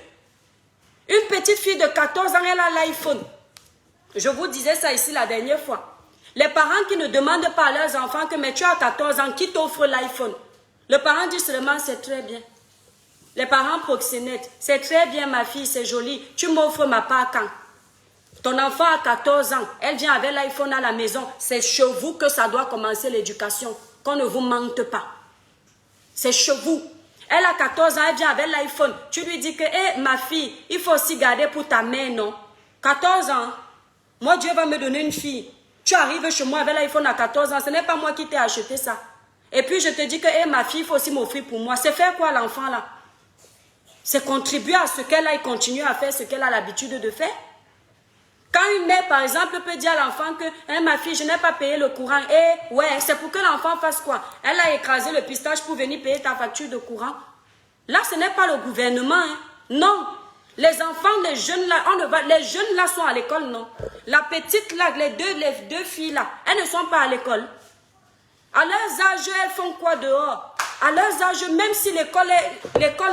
Une petite fille de 14 ans, elle a l'iPhone. Je vous disais ça ici la dernière fois. Les parents qui ne demandent pas à leurs enfants que mais tu as 14 ans, qui t'offre l'iPhone? Le parent dit seulement c'est très bien. Les parents proxénètes, c'est très bien ma fille, c'est joli. Tu m'offres ma part quand? Ton enfant a 14 ans, elle vient avec l'iPhone à la maison. C'est chez vous que ça doit commencer l'éducation. Qu'on ne vous mente pas. C'est chez vous. Elle a 14 ans, elle vient avec l'iPhone. Tu lui dis que, hé, ma fille, il faut aussi garder pour ta mère, non? 14 ans. Moi, Dieu va me donner une fille. Tu arrives chez moi avec l'iPhone à 14 ans. Ce n'est pas moi qui t'ai acheté ça. Et puis, je te dis que, hé, ma fille, il faut aussi m'offrir pour moi. C'est faire quoi, l'enfant, là? C'est contribuer à ce qu'elle a et continuer à faire ce qu'elle a l'habitude de faire. Quand une mère, par exemple, peut dire à l'enfant que hein, ma fille, je n'ai pas payé le courant. Et ouais, c'est pour que l'enfant fasse quoi? Elle a écrasé le pistache pour venir payer ta facture de courant. Là, ce n'est pas le gouvernement. Hein. Non. Les enfants, les jeunes là, les jeunes là sont à l'école, non. La petite là, les deux filles là, elles ne sont pas à l'école. À leurs âges, elles font quoi dehors? À leurs âges, même si l'école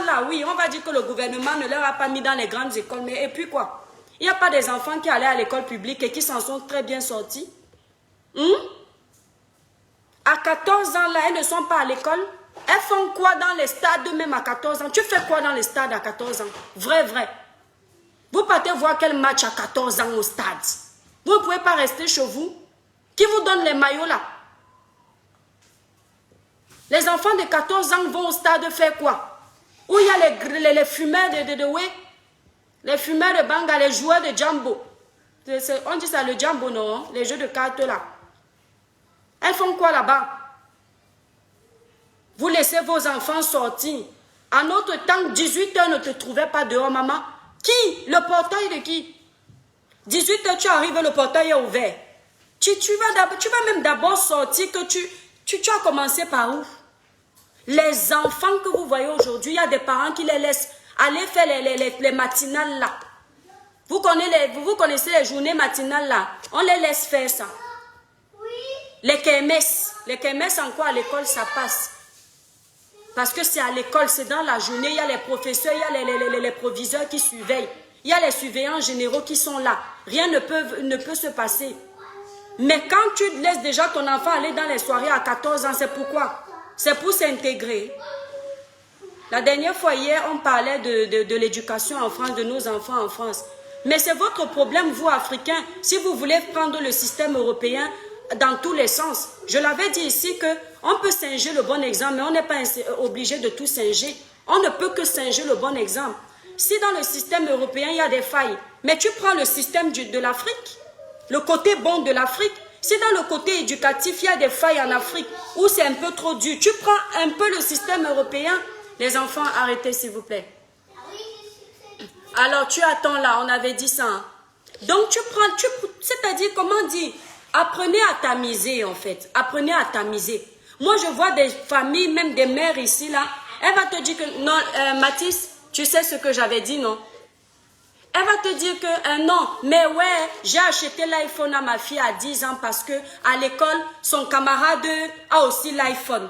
là, oui, on va dire que le gouvernement ne leur a pas mis dans les grandes écoles, mais et puis quoi? Il n'y a pas des enfants qui allaient à l'école publique et qui s'en sont très bien sortis. À 14 ans, là, elles ne sont pas à l'école. Elles font quoi dans les stades, même à 14 ans? Tu fais quoi dans les stades à 14 ans? Vrai. Vous partez voir quel match à 14 ans au stade. Vous ne pouvez pas rester chez vous. Qui vous donne les maillots là? Les enfants de 14 ans vont au stade faire quoi? Où il y a les fumeurs les fumeurs de banga, les joueurs de jambo. On dit ça le jambo, non? Les jeux de cartes là. Elles font quoi là-bas? Vous laissez vos enfants sortir. À notre temps, 18 h ne te trouvait pas dehors, maman. Qui? Le portail de qui? 18 h tu arrives, le portail est ouvert. Tu vas même d'abord sortir que tu as commencé par où? Les enfants que vous voyez aujourd'hui, il y a des parents qui les laissent aller faire les matinales là. Vous connaissez les journées matinales là. On les laisse faire ça. Les kermesses. Les kermesses en quoi à l'école ça passe? Parce que c'est à l'école, c'est dans la journée, il y a les professeurs, il y a les proviseurs qui surveillent. Il y a les surveillants généraux qui sont là. Rien ne peut se passer. Mais quand tu laisses déjà ton enfant aller dans les soirées à 14 ans, c'est pourquoi? C'est pour s'intégrer. La dernière fois, hier, on parlait de l'éducation en France, de nos enfants en France. Mais c'est votre problème, vous, Africains, si vous voulez prendre le système européen dans tous les sens. Je l'avais dit ici qu'on peut singer le bon exemple, mais on n'est pas obligé de tout singer. On ne peut que singer le bon exemple. Si dans le système européen, il y a des failles, mais tu prends le système de l'Afrique, le côté bon de l'Afrique. Si dans le côté éducatif, il y a des failles en Afrique, où c'est un peu trop dur, tu prends un peu le système européen. Les enfants, arrêtez s'il vous plaît. Alors tu attends là, on avait dit ça. Hein? Donc tu prends, c'est-à-dire, comment dire, apprenez à tamiser en fait. Apprenez à tamiser. Moi je vois des familles, même des mères ici là, elle va te dire que, non, Mathis, tu sais ce que j'avais dit, non? Elle va te dire que non, mais ouais, j'ai acheté l'iPhone à ma fille à 10 ans parce que à l'école, son camarade a aussi l'iPhone.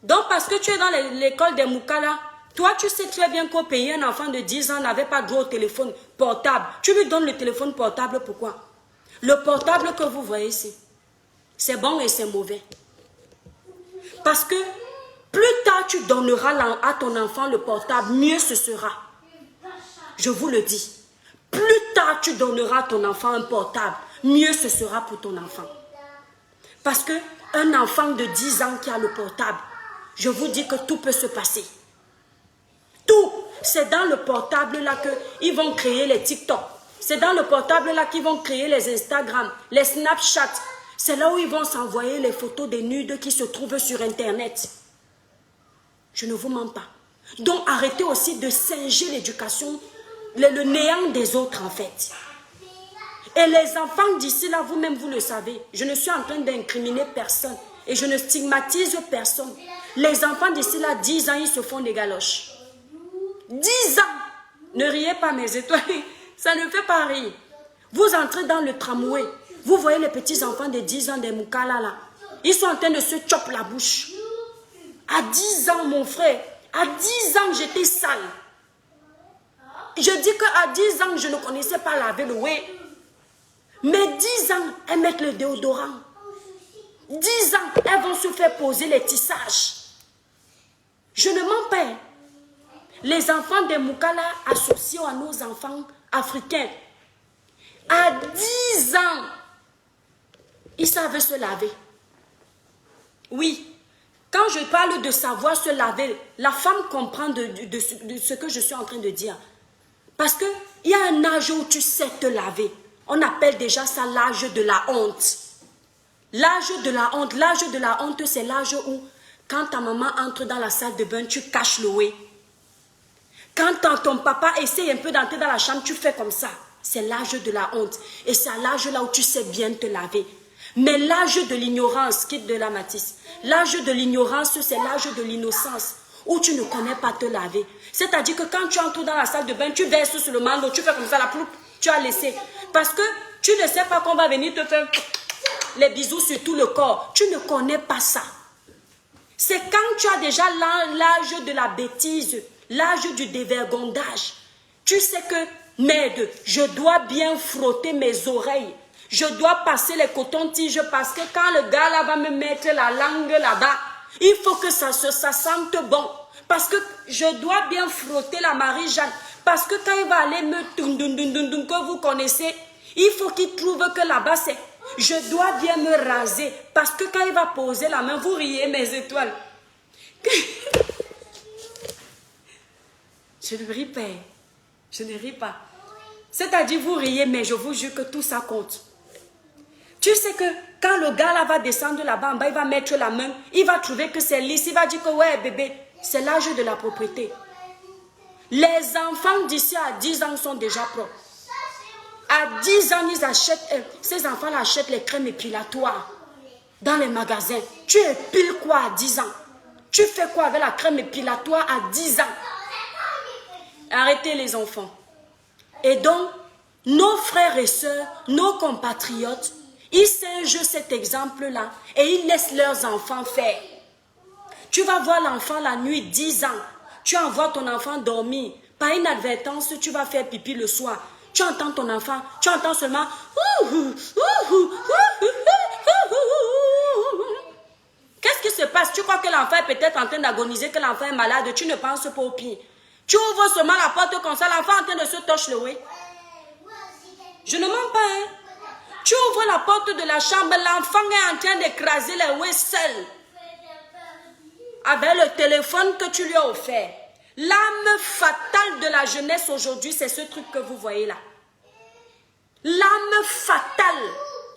Donc parce que tu es dans l'école des Moukala, toi tu sais très bien qu'au pays, un enfant de 10 ans n'avait pas droit au téléphone portable. Tu lui donnes le téléphone portable, pourquoi? Le portable que vous voyez ici, c'est bon et c'est mauvais. Parce que plus tard tu donneras à ton enfant le portable, mieux ce sera. Je vous le dis. Plus tard tu donneras à ton enfant un portable, mieux ce sera pour ton enfant. Parce que un enfant de 10 ans qui a le portable, je vous dis que tout peut se passer. Tout. C'est dans le portable là qu'ils vont créer les TikTok. C'est dans le portable là qu'ils vont créer les Instagram, les Snapchat. C'est là où ils vont s'envoyer les photos des nudes qui se trouvent sur Internet. Je ne vous mens pas. Donc arrêtez aussi de singer l'éducation, le néant des autres en fait. Et les enfants d'ici là, vous-même vous le savez, je ne suis en train d'incriminer personne et je ne stigmatise personne. Les enfants d'ici là, 10 ans, ils se font des galoches. 10 ans! Ne riez pas mes étoiles, ça ne fait pas rire. Vous entrez dans le tramway, vous voyez les petits enfants de 10 ans des Moukala là, ils sont en train de se choper la bouche. À 10 ans mon frère, à 10 ans j'étais sale. Je dis qu'à 10 ans je ne connaissais pas laver le whey. Mais 10 ans, elles mettent le déodorant. 10 ans, elles vont se faire poser les tissages. Je ne mens pas. Les enfants des Moukala associés à nos enfants africains, à 10 ans, ils savaient se laver. Oui, quand je parle de savoir se laver, la femme comprend de ce que je suis en train de dire. Parce qu'il y a un âge où tu sais te laver. On appelle déjà ça l'âge de la honte. L'âge de la honte. L'âge de la honte, c'est l'âge où, quand ta maman entre dans la salle de bain, tu caches le whey. Quand ton papa essaye un peu d'entrer dans la chambre, tu fais comme ça. C'est l'âge de la honte. Et c'est à l'âge là où tu sais bien te laver. Mais l'âge de l'ignorance, quitte de la Matisse. L'âge de l'ignorance, c'est l'âge de l'innocence. Où tu ne connais pas te laver. C'est-à-dire que quand tu entres dans la salle de bain, tu verses sur le manteau, tu fais comme ça, la ploupe, tu as laissé. Parce que tu ne sais pas qu'on va venir te faire les bisous sur tout le corps. Tu ne connais pas ça. C'est quand tu as déjà l'âge de la bêtise, l'âge du dévergondage. Tu sais que, merde, je dois bien frotter mes oreilles. Je dois passer les cotons-tiges parce que quand le gars là va me mettre la langue là-bas, il faut que ça sente bon. Parce que je dois bien frotter la Marie-Jeanne. Parce que quand il va aller me que vous connaissez, il faut qu'il trouve que là-bas c'est... Je dois bien me raser. Parce que quand il va poser la main, vous riez mes étoiles. Je ne ris pas. Je ne ris pas. C'est-à-dire vous riez, mais je vous jure que tout ça compte. Tu sais que quand le gars là va descendre là-bas en bas, il va mettre la main, il va trouver que c'est lisse, il va dire que ouais bébé, c'est l'âge de la propriété. Les enfants d'ici à 10 ans sont déjà propres. À 10 ans, ils achètent, ces enfants achètent les crèmes épilatoires dans les magasins. Tu épiles quoi à 10 ans? Tu fais quoi avec la crème épilatoire à 10 ans? Arrêtez les enfants. Et donc, nos frères et sœurs, nos compatriotes, ils singent cet exemple-là et ils laissent leurs enfants faire. Tu vas voir l'enfant la nuit, 10 ans. Tu envoies ton enfant dormir. Par inadvertance, tu vas faire pipi le soir. Tu entends ton enfant, tu entends seulement... Qu'est-ce qui se passe? Tu crois que l'enfant est peut-être en train d'agoniser, que l'enfant est malade, tu ne penses pas au pire. Tu ouvres seulement la porte comme ça, l'enfant est en train de se torcher le oué. Je ne mens pas, hein. Tu ouvres la porte de la chambre, l'enfant est en train d'écraser les oué seul. Avec le téléphone que tu lui as offert. L'âme fatale de la jeunesse aujourd'hui, c'est ce truc que vous voyez là. L'âme fatale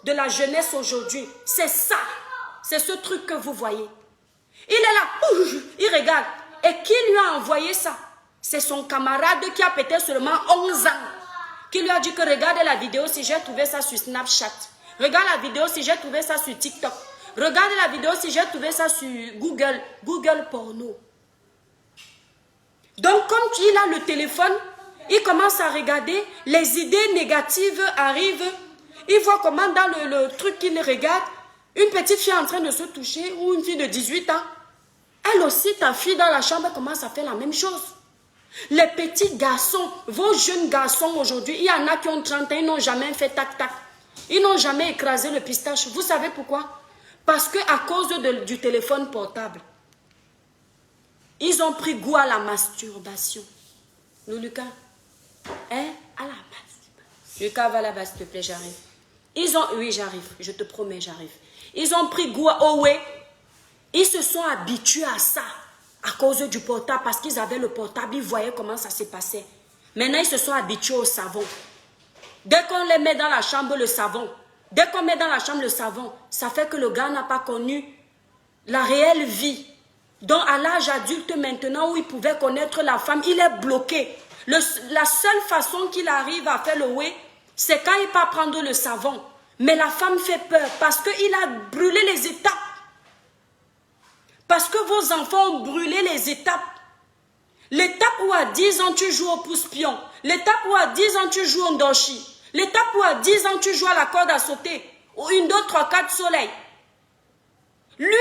de la jeunesse aujourd'hui, c'est ça. C'est ce truc que vous voyez. Il est là, il regarde. Et qui lui a envoyé ça? C'est son camarade qui a peut-être seulement 11 ans. Qui lui a dit que regarde la vidéo si j'ai trouvé ça sur Snapchat. Regarde la vidéo si j'ai trouvé ça sur TikTok. Regarde la vidéo si j'ai trouvé ça sur Google porno. Donc, comme il a le téléphone, il commence à regarder, les idées négatives arrivent. Il voit comment dans le truc qu'il regarde, une petite fille est en train de se toucher ou une fille de 18 ans. Elle aussi, ta fille dans la chambre commence à faire la même chose. Les petits garçons, vos jeunes garçons aujourd'hui, il y en a qui ont 30 ans, ils n'ont jamais fait tac-tac. Ils n'ont jamais écrasé le pistache. Vous savez pourquoi? Parce qu'à cause du téléphone portable, ils ont pris goût à la masturbation. Nous, Lucas, hein? À la masturbation. Lucas, va là-bas, s'il te plaît, j'arrive. Oui, j'arrive, je te promets, j'arrive. Ils ont pris goût à... Oh ouais, ils se sont habitués à ça à cause du portable, parce qu'ils avaient le portable, ils voyaient comment ça se passait. Maintenant, ils se sont habitués au savon. Dès qu'on les met dans la chambre, le savon, dès qu'on met dans la chambre le savon, ça fait que le gars n'a pas connu la réelle vie. Donc, à l'âge adulte maintenant, où il pouvait connaître la femme, il est bloqué. La seule façon qu'il arrive à faire le ouais, c'est quand il part prendre le savon. Mais la femme fait peur parce qu'il a brûlé les étapes. Parce que vos enfants ont brûlé les étapes. L'étape où à 10 ans tu joues au pouce-pion. L'étape où à 10 ans tu joues au ndoshi. L'étape où à 10 ans tu joues à la corde à sauter. Ou 1, 2, 3, 4 soleil. Lui,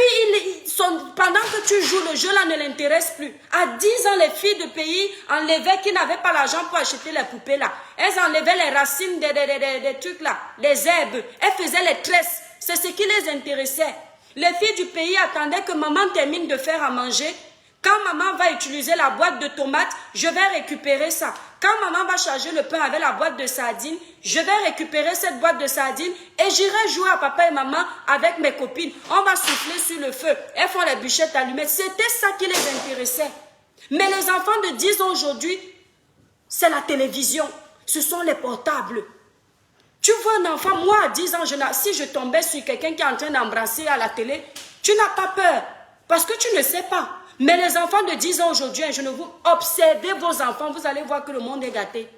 pendant que tu joues, le jeu là ne l'intéresse plus. À 10 ans, les filles de pays enlevaient, qui n'avaient pas l'argent pour acheter les poupées là. Elles enlevaient les racines des trucs là, les herbes. Elles faisaient les tresses. C'est ce qui les intéressait. Les filles du pays attendaient que maman termine de faire à manger. Quand maman va utiliser la boîte de tomates, je vais récupérer ça. Quand maman va charger le pain avec la boîte de sardines, je vais récupérer cette boîte de sardines et j'irai jouer à papa et maman avec mes copines. On va souffler sur le feu. Elles font les bûchettes allumées. C'était ça qui les intéressait. Mais les enfants de 10 ans aujourd'hui, c'est la télévision. Ce sont les portables. Tu vois un enfant, moi à 10 ans, si je tombais sur quelqu'un qui est en train d'embrasser à la télé, tu n'as pas peur. Parce que tu ne sais pas. Mais les enfants de 10 ans aujourd'hui, observez vos enfants, vous allez voir que le monde est gâté.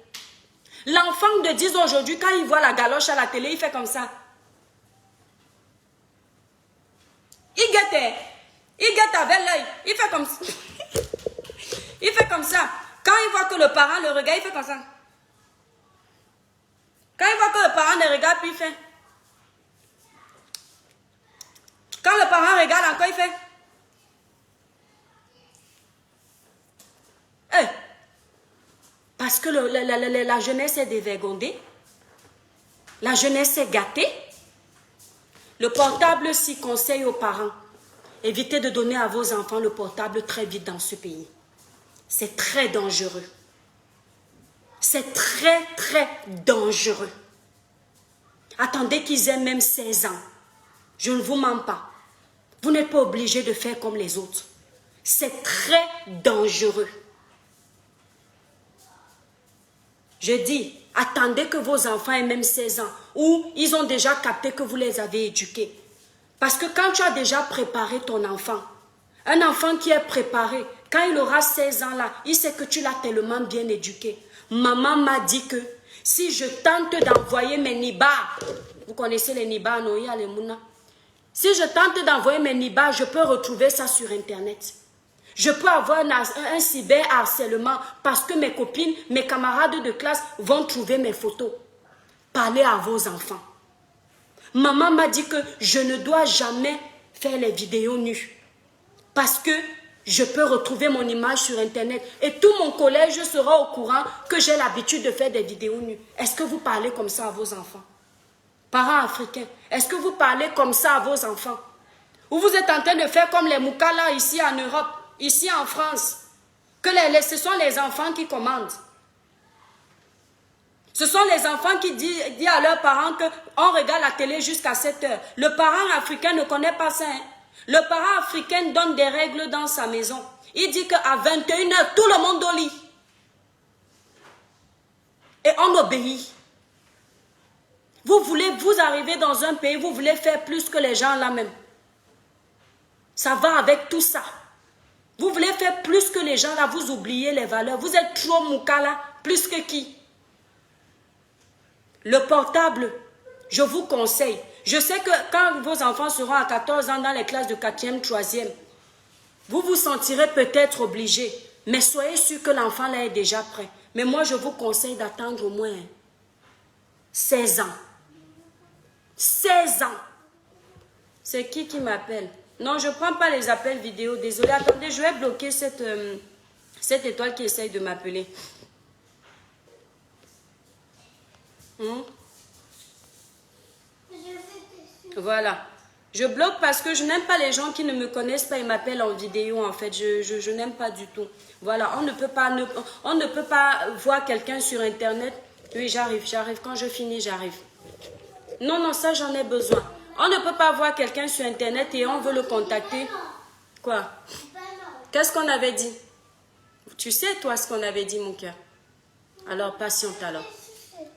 L'enfant de 10 ans aujourd'hui, quand il voit la galoche à la télé, il fait comme ça. Il guette avec l'œil, il fait comme ça. Il fait comme ça. Quand il voit que le parent le regarde, il fait comme ça. Quand il voit que le parent le regarde, puis il fait. Quand le parent regarde encore, il fait. Eh, parce que la jeunesse est dévergondée. La jeunesse est gâtée. Le portable s'y conseille aux parents. Évitez de donner à vos enfants le portable très vite dans ce pays. C'est très dangereux. C'est très, très dangereux. Attendez qu'ils aient même 16 ans. Je ne vous mens pas. Vous n'êtes pas obligé de faire comme les autres. C'est très dangereux. Je dis, attendez que vos enfants aient même 16 ans ou ils ont déjà capté que vous les avez éduqués. Parce que quand tu as déjà préparé ton enfant, un enfant qui est préparé, quand il aura 16 ans là, il sait que tu l'as tellement bien éduqué. Maman m'a dit que si je tente d'envoyer mes nibas, vous connaissez les nibas, non, il y a les mouna. Si je tente d'envoyer mes nibas, je peux retrouver ça sur Internet. Je peux avoir un cyberharcèlement parce que mes copines, mes camarades de classe vont trouver mes photos. Parlez à vos enfants. Maman m'a dit que je ne dois jamais faire les vidéos nues parce que je peux retrouver mon image sur Internet et tout mon collège sera au courant que j'ai l'habitude de faire des vidéos nues. Est-ce que vous parlez comme ça à vos enfants? Parents africains, est-ce que vous parlez comme ça à vos enfants? Ou vous êtes en train de faire comme les Moukala ici en Europe, ici en France, que ce sont les enfants qui commandent. Ce sont les enfants qui disent à leurs parents qu'on regarde la télé jusqu'à 7 heures. Le parent africain ne connaît pas ça. Hein? Le parent africain donne des règles dans sa maison. Il dit qu'à 21 heures, tout le monde au lit. Et on obéit. Vous arrivez dans un pays, vous voulez faire plus que les gens là-même. Ça va avec tout ça. Vous voulez faire plus que les gens là, vous oubliez les valeurs. Vous êtes trop moukala, plus que qui? Le portable, je vous conseille. Je sais que quand vos enfants seront à 14 ans dans les classes de 4e, 3e, vous vous sentirez peut-être obligé. Mais soyez sûr que l'enfant là est déjà prêt. Mais moi, je vous conseille d'attendre au moins 16 ans. 16 ans. C'est qui m'appelle? Non, je ne prends pas les appels vidéo. Désolée, attendez, je vais bloquer cette étoile qui essaye de m'appeler. Voilà. Je bloque parce que je n'aime pas les gens qui ne me connaissent pas et m'appellent en vidéo, en fait. Je n'aime pas du tout. Voilà, on ne peut pas voir quelqu'un sur Internet. Oui, j'arrive. Quand je finis, j'arrive. Non, ça, j'en ai besoin. On ne peut pas voir quelqu'un sur Internet et on veut le contacter. Quoi? Qu'est-ce qu'on avait dit? Tu sais, toi, ce qu'on avait dit, mon cœur. Alors, patiente, alors.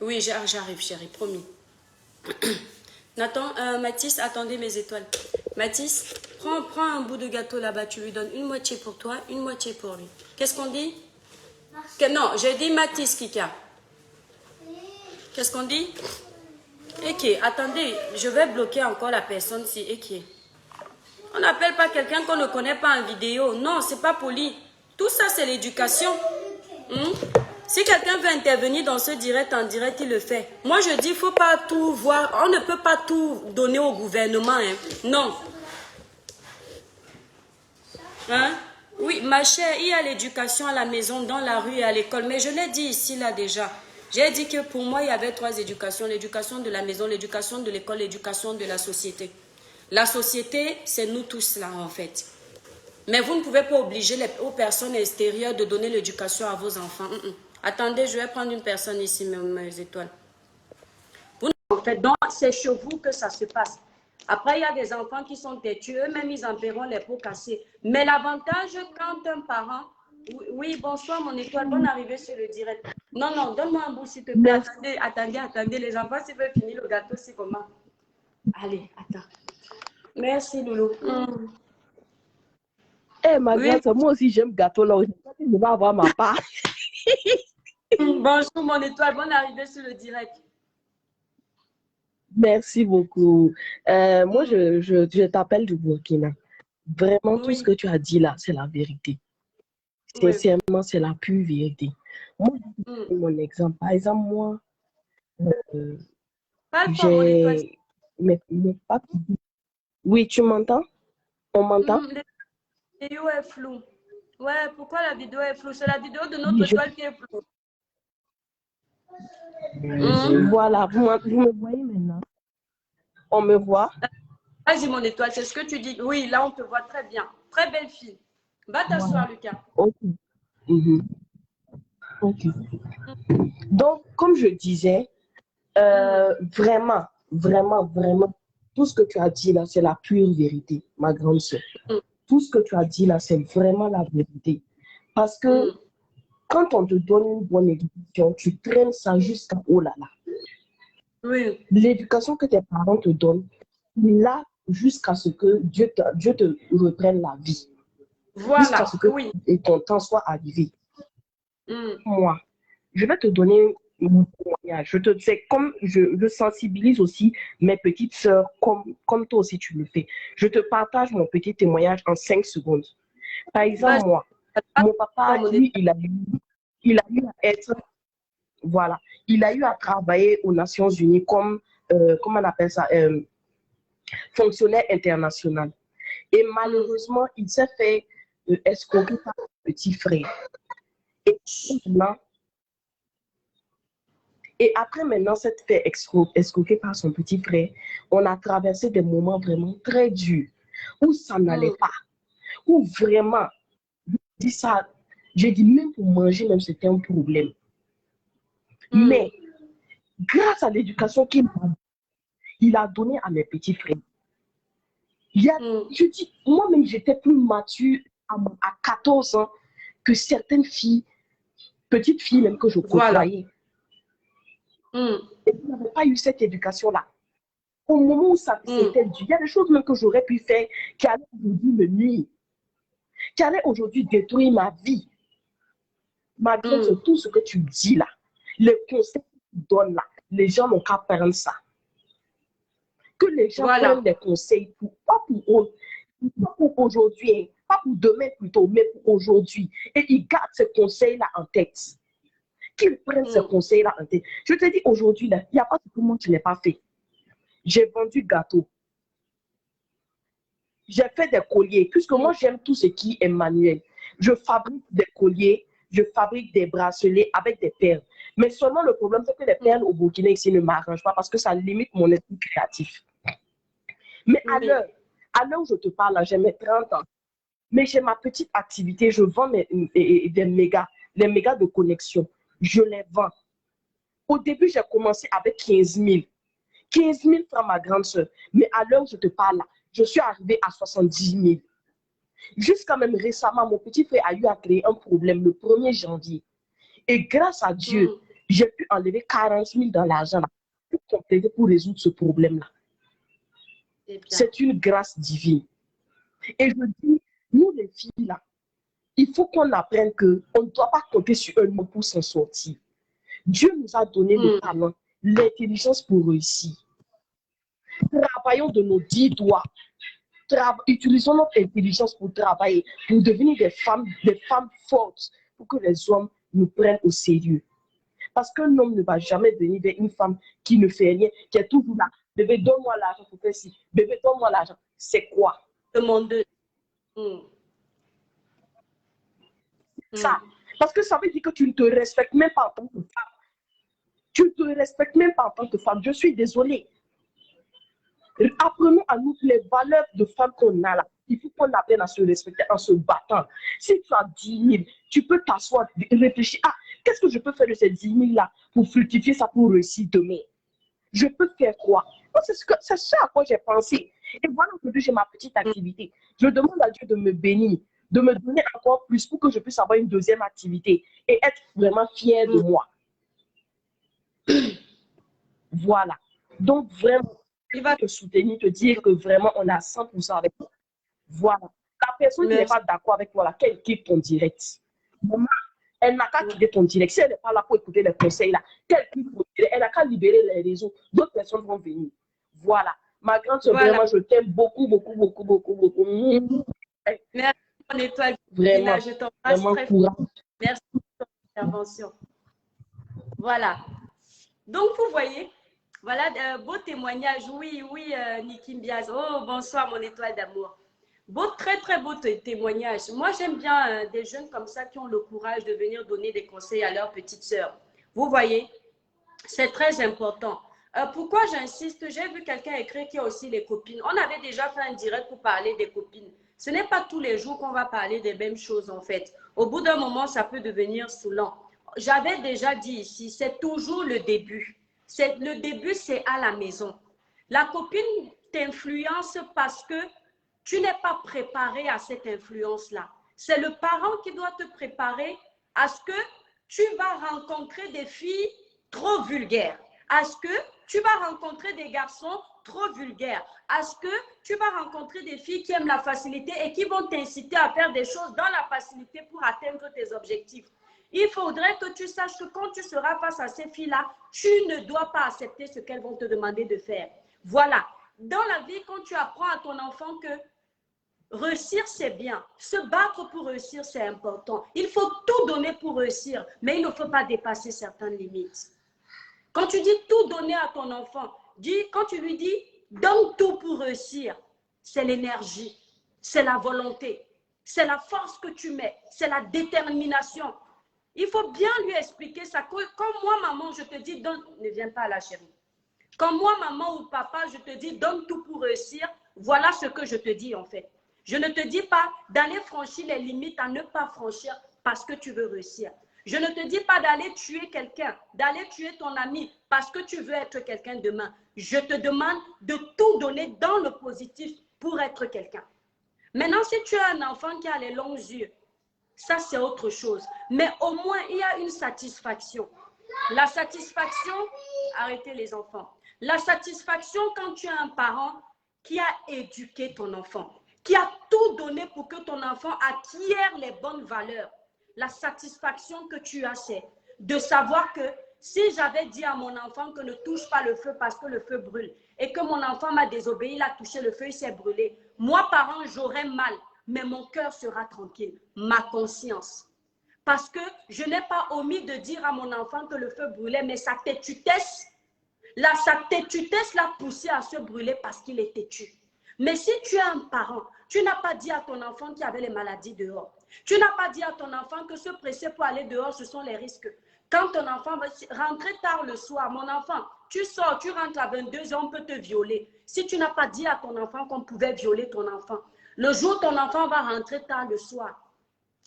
Oui, j'arrive, chérie, promis. Nathan, Mathis, attendez mes étoiles. Mathis, prends un bout de gâteau là-bas. Tu lui donnes une moitié pour toi, une moitié pour lui. Qu'est-ce qu'on dit? Non, j'ai dit Mathis, Kika. Qu'est-ce qu'on dit? Ok, attendez, je vais bloquer encore la personne si ok. On n'appelle pas quelqu'un qu'on ne connaît pas en vidéo. Non, c'est pas poli. Tout ça, c'est l'éducation. Si quelqu'un veut intervenir dans ce direct, en direct, il le fait. Moi, je dis, il ne faut pas tout voir. On ne peut pas tout donner au gouvernement. Hein. Non. Hein? Oui, ma chère, il y a l'éducation à la maison, dans la rue et à l'école. Mais je l'ai dit ici, là, déjà. J'ai dit que pour moi, il y avait 3 éducations. L'éducation de la maison, l'éducation de l'école, l'éducation de la société. La société, c'est nous tous là, en fait. Mais vous ne pouvez pas obliger aux personnes extérieures de donner l'éducation à vos enfants. Attendez, je vais prendre une personne ici, mes étoiles. Vous, en fait, donc, c'est chez vous que ça se passe. Après, il y a des enfants qui sont têtus. Eux-mêmes, ils en paieront les pots cassés. Mais l'avantage, quand un parent... Oui, bonsoir, mon étoile. Bonne arrivée sur le direct. Non, donne-moi un bout, s'il te plaît. Attendez. Les enfants, s'ils veulent finir le gâteau, c'est comment? Allez, attends. Merci, Loulou. Ma grande, moi aussi, j'aime gâteau là. Je vais avoir ma part. Bonjour, mon étoile. Bonne arrivée sur le direct. Merci beaucoup. Moi, je t'appelle du Burkina. Vraiment, tout ce que tu as dit là, c'est la vérité. Sincèrement, c'est la pure vérité. Moi, mon exemple. Par exemple, moi, j'ai... Oui, tu m'entends? On m'entend? Le vidéo est flou. Ouais, pourquoi la vidéo est floue? C'est la vidéo de notre Oui, étoile qui est floue. Hmm. Voilà, vous me voyez maintenant? On me voit? Vas-y, mon étoile, c'est ce que tu dis. Oui, là, on te voit très bien. Très belle fille. Va Voilà. t'asseoir, Lucas. Ok. Mhm. Ok. Donc, comme je disais, vraiment, vraiment, vraiment, tout ce que tu as dit là, c'est la pure vérité, ma grande sœur. Hmm. Tout ce que tu as dit là, c'est vraiment la vérité. Parce que Hmm. quand on te donne une bonne éducation, tu traînes ça jusqu'à oh là là. Oui. L'éducation que tes parents te donnent, là, jusqu'à ce que Dieu te reprenne la vie, jusqu'à ce Voilà, que oui. ton temps soit arrivé. Hmm. Moi, je vais te donner mon témoignage. C'est comme je sensibilise aussi mes petites sœurs, comme toi aussi tu le fais. Je te partage mon petit témoignage en 5 secondes. Par exemple, Vas-y, moi, mon papa, mon lui, étoile. il a eu à être, voilà, il a eu à travailler aux Nations Unies comme, comment on appelle ça, fonctionnaire international. Et Hmm. malheureusement, il s'est fait escroquer par son petit frère. Et maintenant, Et après, maintenant, cette fait escroquer par son petit frère, on a traversé des moments vraiment très durs, où ça n'allait Hmm. pas, où vraiment, je dis ça, j'ai dit même pour manger, même c'était un problème. Hmm. Mais grâce à l'éducation il a donné à mes petits frères, Hmm. je dis, moi-même, j'étais plus mature à 14 ans que certaines filles, petites filles même que je Voilà. côtoyais. Hmm. Et je n'avais pas eu cette éducation-là. Au moment où ça Hmm. c'était dur, il y a des choses même que j'aurais pu faire qui allaient aujourd'hui me nuire, qui allaient aujourd'hui détruire ma vie. Malgré Hmm. tout ce que tu dis là, les conseils que tu donnes là, les gens n'ont qu'à prendre ça. Que les gens prennent Voilà. des conseils, pas pour aujourd'hui, hein, pas pour demain plutôt, mais pour aujourd'hui. Et ils gardent ces conseils-là en tête. Qu'ils prennent ces Hmm. conseils-là en tête. Je te dis aujourd'hui, il n'y a pas ce que moi je n'ai pas fait. J'ai vendu gâteau. J'ai fait des colliers, puisque Hmm. moi j'aime tout ce qui est manuel. Je fabrique des colliers, je fabrique des bracelets avec des perles. Mais seulement le problème, c'est que les Hmm. perles au Burkina ici ne m'arrangent pas parce que ça limite mon esprit créatif. Mais Oui. à l'heure où je te parle, j'ai mes 30 ans. Mais j'ai ma petite activité, je vends les mégas de connexion. Je les vends. Au début, j'ai commencé avec 15 000. 15 000 francs, ma grande soeur. Mais à l'heure où je te parle, là, je suis arrivée à 70 000. Jusqu'à même récemment, mon petit frère a eu à créer un problème le 1er janvier. Et grâce à Dieu, Hmm. j'ai pu enlever 40 000 dans l'argent là, pour compléter, pour résoudre ce problème-là. C'est bien. C'est une grâce divine. Et je dis, nous les filles là, il faut qu'on apprenne qu'on ne doit pas compter sur un homme pour s'en sortir. Dieu nous a donné le Hmm. talent, l'intelligence pour réussir. Travaillons de nos 10 doigts. Utilisons notre intelligence pour travailler, pour devenir des femmes fortes, pour que les hommes nous prennent au sérieux. Parce qu'un homme ne va jamais venir vers une femme qui ne fait rien, qui est toujours là. Bébé, donne-moi l'argent pour faire ci. Bébé, donne-moi l'argent. C'est quoi? Demande. Hmm. Hmm. Ça. Parce que ça veut dire que tu ne te respectes même pas en tant que femme. Tu ne te respectes même pas en tant que femme. Je suis désolée. Apprenons à nous les valeurs de femmes qu'on a là. Il faut qu'on apprenne à se respecter en se battant. Si tu as 10 000, tu peux t'asseoir et réfléchir. Ah, qu'est-ce que je peux faire de ces 10 000 là pour fructifier ça, pour réussir demain? Je peux faire quoi? C'est ce à quoi j'ai pensé. Et voilà, aujourd'hui, j'ai ma petite activité. Je demande à Dieu de me bénir, de me donner encore plus pour que je puisse avoir une deuxième activité et être vraiment fière de Hmm. moi. Voilà. Donc, vraiment, Il va. te soutenir, te dire que vraiment, on est à 100% avec toi. Voilà. La personne qui n'est Merci. pas d'accord avec toi, là, qu'elle quitte ton direct. Maman, elle n'a qu'à quitter ton direct. Si elle n'est pas là pour écouter les conseils, là, qu'elle quitte ton direct. Elle n'a qu'à libérer les réseaux. D'autres personnes vont venir. Voilà. Ma grande soeur, Voilà. vraiment, je t'aime beaucoup, beaucoup, beaucoup, beaucoup, beaucoup. Merci, mon étoile. Vraiment, Je t'embrasse vraiment très fort. courage. Merci pour ton intervention. Voilà. Donc, vous voyez, voilà, beau témoignage. Oui, oui, Niki Mbiaz. Oh, bonsoir, mon étoile d'amour. Très, très beau témoignage. Moi, j'aime bien des jeunes comme ça qui ont le courage de venir donner des conseils à leur petite sœur. Vous voyez, c'est très important. Pourquoi j'insiste? J'ai vu quelqu'un écrire qu'il y a aussi les copines. On avait déjà fait un direct pour parler des copines. Ce n'est pas tous les jours qu'on va parler des mêmes choses en fait. Au bout d'un moment, ça peut devenir saoulant. J'avais déjà dit ici, c'est toujours le début. Le début, c'est à la maison. La copine t'influence parce que tu n'es pas préparé à cette influence-là. C'est le parent qui doit te préparer à ce que tu vas rencontrer des filles trop vulgaires, à ce que tu vas rencontrer des garçons trop vulgaires, à ce que tu vas rencontrer des filles qui aiment la facilité et qui vont t'inciter à faire des choses dans la facilité pour atteindre tes objectifs. Il faudrait que tu saches que quand tu seras face à ces filles-là, tu ne dois pas accepter ce qu'elles vont te demander de faire. Voilà. Dans la vie, quand tu apprends à ton enfant que réussir, c'est bien. Se battre pour réussir, c'est important. Il faut tout donner pour réussir, mais il ne faut pas dépasser certaines limites. Quand tu dis tout donner à ton enfant, quand tu lui dis donne tout pour réussir, c'est l'énergie, c'est la volonté, c'est la force que tu mets, c'est la détermination. Il faut bien lui expliquer ça. Comme moi, maman, je te dis, ne viens pas là, chérie. Comme moi, maman ou papa, je te dis, donne tout pour réussir. Voilà ce que je te dis, en fait. Je ne te dis pas d'aller franchir les limites à ne pas franchir parce que tu veux réussir. Je ne te dis pas d'aller tuer quelqu'un, d'aller tuer ton ami parce que tu veux être quelqu'un demain. Je te demande de tout donner dans le positif pour être quelqu'un. Maintenant, si tu as un enfant qui a les longs yeux, ça c'est autre chose. Mais au moins, il y a une satisfaction. La satisfaction, arrêtez les enfants. La satisfaction quand tu as un parent qui a éduqué ton enfant, qui a tout donné pour que ton enfant acquiert les bonnes valeurs. La satisfaction que tu as, c'est de savoir que si j'avais dit à mon enfant que ne touche pas le feu parce que le feu brûle et que mon enfant m'a désobéi, il a touché le feu, il s'est brûlé. Moi, parent, j'aurais mal, mais mon cœur sera tranquille, ma conscience. Parce que je n'ai pas omis de dire à mon enfant que le feu brûlait, mais sa têtutesse l'a poussé à se brûler parce qu'il est têtu. Mais si tu es un parent, tu n'as pas dit à ton enfant qu'il y avait les maladies dehors. Tu n'as pas dit à ton enfant que se presser pour aller dehors, ce sont les risques. Quand ton enfant va rentrer tard le soir, mon enfant, tu sors, tu rentres à 22h, on peut te violer. Si tu n'as pas dit à ton enfant qu'on pouvait violer ton enfant, le jour où ton enfant va rentrer tard le soir,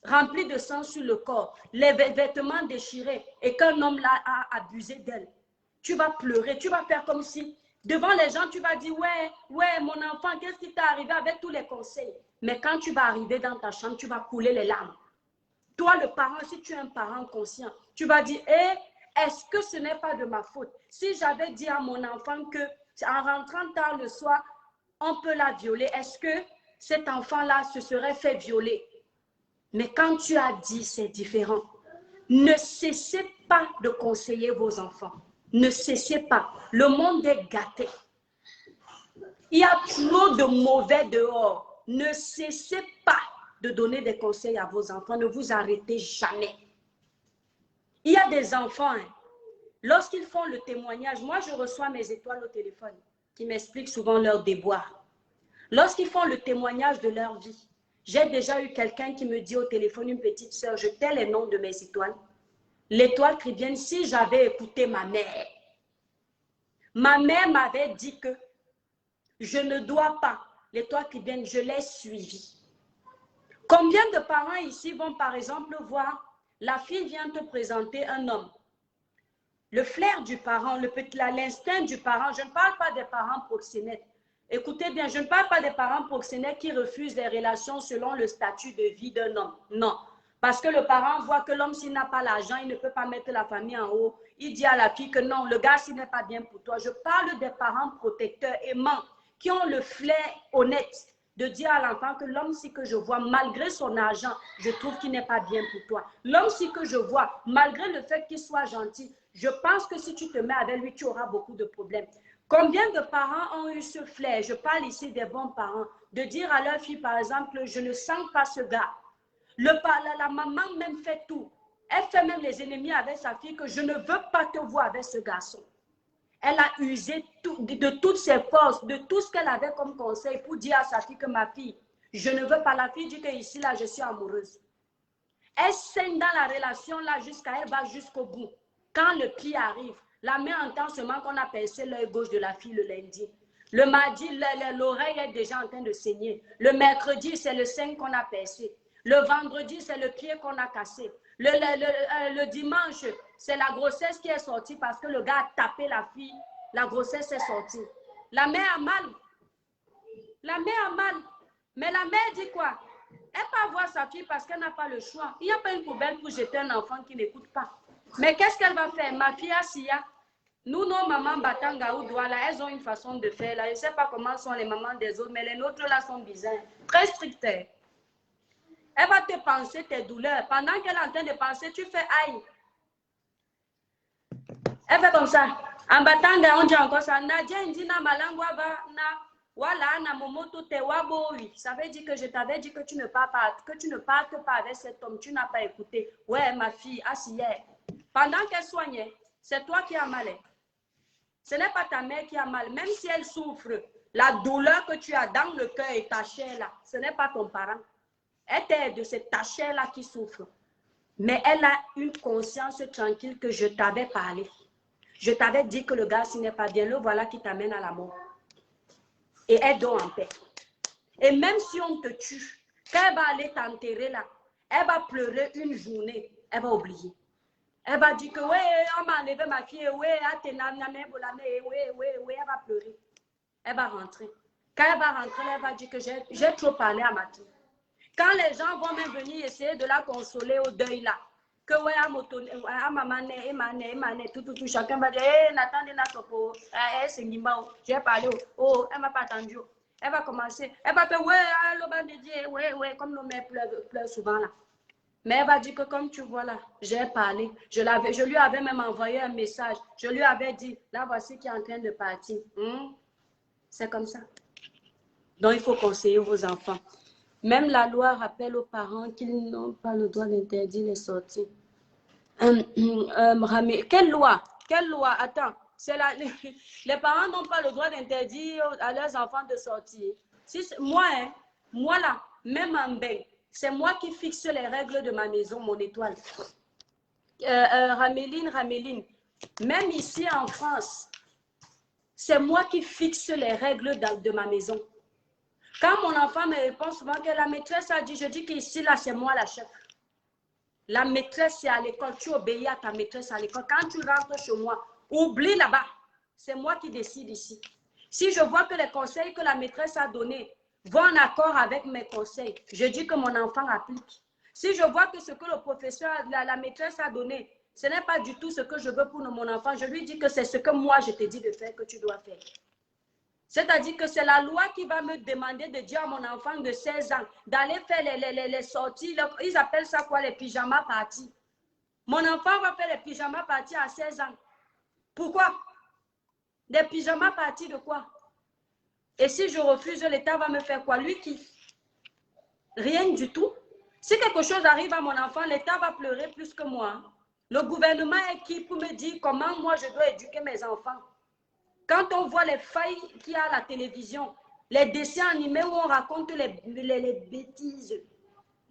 rempli de sang sur le corps, les vêtements déchirés et qu'un homme là a abusé d'elle, tu vas pleurer, tu vas faire comme si, devant les gens, tu vas dire, ouais, mon enfant, qu'est-ce qui t'est arrivé avec tous les conseils? Mais quand tu vas arriver dans ta chambre, tu vas couler les larmes. Toi, le parent, si tu es un parent conscient, tu vas dire, est-ce que ce n'est pas de ma faute? Si j'avais dit à mon enfant que en rentrant tard le soir, on peut la violer, est-ce que cet enfant-là se serait fait violer? Mais quand tu as dit, c'est différent. Ne cessez pas de conseiller vos enfants. Ne cessez pas. Le monde est gâté. Il y a trop de mauvais dehors. Ne cessez pas de donner des conseils à vos enfants. Ne vous arrêtez jamais. Il y a des enfants, lorsqu'ils font le témoignage, moi je reçois mes étoiles au téléphone qui m'expliquent souvent leurs déboires. Lorsqu'ils font le témoignage de leur vie, j'ai déjà eu quelqu'un qui me dit au téléphone, une petite sœur, je tais les noms de mes étoiles. L'étoile chrétienne, si j'avais écouté ma mère m'avait dit que je ne dois pas, l'étoile chrétienne, je l'ai suivie. Combien de parents ici vont par exemple voir, la fille vient te présenter un homme. Le flair du parent, l'instinct du parent, je ne parle pas des parents proxénètes. Écoutez bien, je ne parle pas des parents proxénètes qui refusent les relations selon le statut de vie d'un homme. Non. Parce que le parent voit que l'homme, s'il n'a pas l'argent, il ne peut pas mettre la famille en haut. Il dit à la fille que non, le gars, s'il n'est pas bien pour toi. Je parle des parents protecteurs, aimants, qui ont le flair honnête de dire à l'enfant que l'homme, si que je vois, malgré son argent, je trouve qu'il n'est pas bien pour toi. L'homme, si que je vois, malgré le fait qu'il soit gentil, je pense que si tu te mets avec lui, tu auras beaucoup de problèmes. Combien de parents ont eu ce flair, je parle ici des bons parents, de dire à leur fille, par exemple, je ne sens pas ce gars. La maman même fait tout. Elle fait même les ennemis avec sa fille que je ne veux pas te voir avec ce garçon. Elle a usé de toutes ses forces, de tout ce qu'elle avait comme conseil pour dire à sa fille que ma fille, Je ne veux pas. La fille dit que ici, là, je suis amoureuse. Elle saigne dans la relation, là, elle va jusqu'au bout. Quand le pied arrive, la main entend seulement qu'on a percé l'œil gauche de la fille le lundi. Le mardi, l'oreille est déjà en train de saigner. Le mercredi, c'est le sein qu'on a percé. Le vendredi, c'est le pied qu'on a cassé. Le dimanche, c'est la grossesse qui est sortie parce que le gars a tapé la fille. La grossesse est sortie. La mère a mal. La mère a mal. Mais la mère dit quoi? Elle peut voir sa fille parce qu'elle n'a pas le choix. Il n'y a pas une poubelle pour jeter un enfant qui n'écoute pas. Mais qu'est-ce qu'elle va faire? Ma fille Asia, nous, nos mamans Batanga ou Douala, elles ont une façon de faire. Là. Je ne sais pas comment sont les mamans des autres, mais les nôtres là sont bizarres. Très strictes. Elle va te penser tes douleurs. Pendant qu'elle est en train de penser, tu fais aïe. Elle fait comme ça. En Batanga, on dit encore ça. Nadia indina malangwa va na. Voilà, na momoto te waboui. Ça veut dire que je t'avais dit que tu ne partes pas avec cet homme. Tu n'as pas écouté. Ouais, ma fille, assise. Pendant qu'elle soignait, c'est toi qui as mal. Ce n'est pas ta mère qui a mal. Même si elle souffre, la douleur que tu as dans le cœur et ta chair là, ce n'est pas ton parent. Elle est de cette ta chair là qui souffre. Mais elle a une conscience tranquille que je t'avais parlé. Je t'avais dit que le gars, s'il n'est pas bien, le voilà qui t'amène à la mort. Et elle dort en paix. Et même si on te tue, quand elle va aller t'enterrer là, elle va pleurer une journée, elle va oublier. Elle va dire que oui, on m'a enlevé ma fille, oui, elle va pleurer. Elle va rentrer. Quand elle va rentrer, elle va dire que j'ai trop parlé à ma fille. Quand les gens vont même venir essayer de la consoler au deuil là, que ouais, à maman, tout, chacun va dire, Nathan, j'ai parlé, oh, elle m'a pas attendu. Elle va commencer, elle va faire, ouais, comme nos mères pleurent souvent là. Mais elle va dire que comme tu vois là, j'ai parlé, je lui avais même envoyé un message, je lui avais dit, là voici qui est en train de partir. C'est comme ça. Donc il faut conseiller vos enfants. Même la loi rappelle aux parents qu'ils n'ont pas le droit d'interdire les sorties. Quelle loi? Quelle loi? Attends, les parents n'ont pas le droit d'interdire à leurs enfants de sortir. Moi là, même en bain, c'est moi qui fixe les règles de ma maison, mon étoile. Raméline, même ici en France, c'est moi qui fixe les règles de ma maison. Quand mon enfant me répond souvent que la maîtresse a dit, je dis qu'ici, là, c'est moi la chef. La maîtresse, c'est à l'école. Tu obéis à ta maîtresse à l'école. Quand tu rentres chez moi, oublie là-bas. C'est moi qui décide ici. Si je vois que les conseils que la maîtresse a donnés vont en accord avec mes conseils, je dis que mon enfant applique. Si je vois que ce que le professeur, la maîtresse a donné, ce n'est pas du tout ce que je veux pour mon enfant, je lui dis que c'est ce que moi, je te dis de faire que tu dois faire. C'est-à-dire que c'est la loi qui va me demander de dire à mon enfant de 16 ans d'aller faire les sorties. Ils appellent ça quoi? Les pyjamas parties. Mon enfant va faire les pyjamas parties à 16 ans. Pourquoi? Des pyjamas parties de quoi? Et si je refuse, l'État va me faire quoi? Lui qui? Rien du tout. Si quelque chose arrive à mon enfant, l'État va pleurer plus que moi. Le gouvernement est qui pour me dire comment moi je dois éduquer mes enfants? Quand on voit les failles qu'il y a à la télévision, les dessins animés où on raconte les bêtises,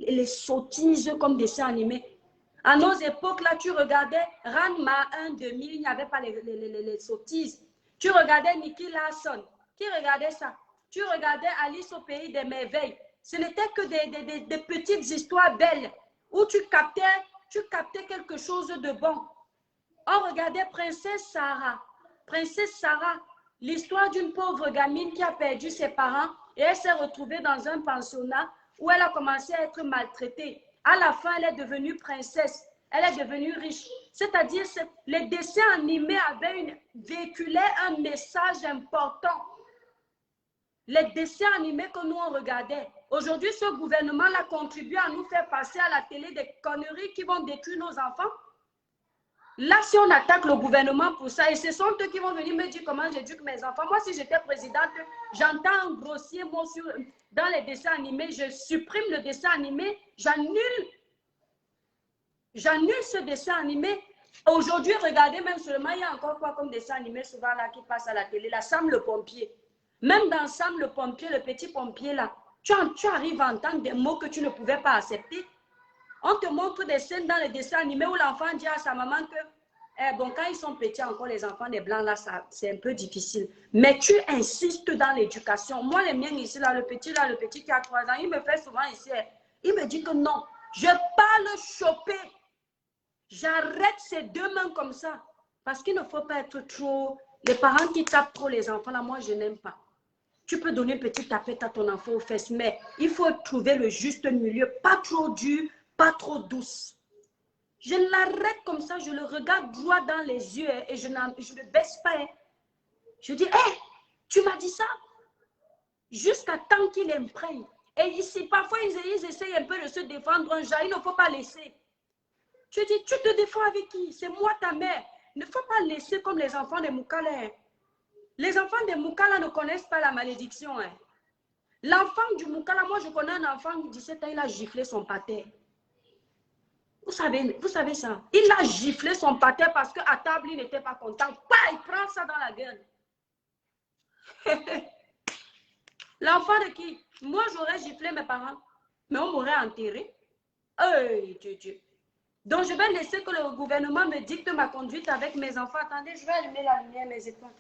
les sottises comme dessins animés. À nos époques, là, tu regardais Ranma 1-2000, il n'y avait pas les sottises. Tu regardais Nicky Larson, qui regardait ça? Tu regardais Alice au pays des merveilles. Ce n'était que des petites histoires belles où tu captais quelque chose de bon. On regardait Princesse Sarah. Princesse Sarah, l'histoire d'une pauvre gamine qui a perdu ses parents et elle s'est retrouvée dans un pensionnat où elle a commencé à être maltraitée. À la fin, elle est devenue princesse. Elle est devenue riche. C'est-à-dire que les dessins animés véhiculaient un message important. Les dessins animés que nous on regardait. Aujourd'hui, ce gouvernement-là contribue à nous faire passer à la télé des conneries qui vont détruire nos enfants. Là, si on attaque le gouvernement pour ça, et ce sont eux qui vont venir me dire comment j'éduque mes enfants. Moi, si j'étais présidente, j'entends un grossier mot dans les dessins animés, je supprime le dessin animé, j'annule ce dessin animé. Aujourd'hui, regardez même seulement, il y a encore quoi comme dessin animé souvent là qui passe à la télé, là, Sam le pompier. Même dans Sam le pompier, le petit pompier là, Tu arrives à entendre des mots que tu ne pouvais pas accepter. On te montre des scènes dans les dessins animés où l'enfant dit à sa maman que, bon, quand ils sont petits encore, les enfants des blancs, là, c'est un peu difficile. Mais tu insistes dans l'éducation. Moi, les miens ici, là, le petit qui a 3 ans, il me fait souvent ici, il me dit que non, je parle choper. J'arrête ses 2 mains comme ça. Parce qu'il ne faut pas être trop... Les parents qui tapent trop les enfants, là, moi, je n'aime pas. Tu peux donner une petite tapette à ton enfant aux fesses, mais il faut trouver le juste milieu. Pas trop dur, pas trop douce. Je l'arrête comme ça, je le regarde droit dans les yeux et je ne baisse pas. Je dis, hé, tu m'as dit ça? Jusqu'à temps qu'il imprègne. Et ici, parfois, ils essayent un peu de se défendre un genre, il ne faut pas laisser. Je dis, tu te défends avec qui? C'est moi ta mère. Il ne faut pas laisser comme les enfants des Moukala. Les enfants des Moukala ne connaissent pas la malédiction. L'enfant du Moukala, moi je connais un enfant de 17 ans, il a giflé son pater. Vous savez ça? Il a giflé son pater parce qu'à table, il n'était pas content. Il prend ça dans la gueule. L'enfant de qui? Moi, j'aurais giflé mes parents, mais on m'aurait enterré. Dieu. Donc, je vais laisser que le gouvernement me dicte ma conduite avec mes enfants. Attendez, je vais allumer la lumière, mes étoiles.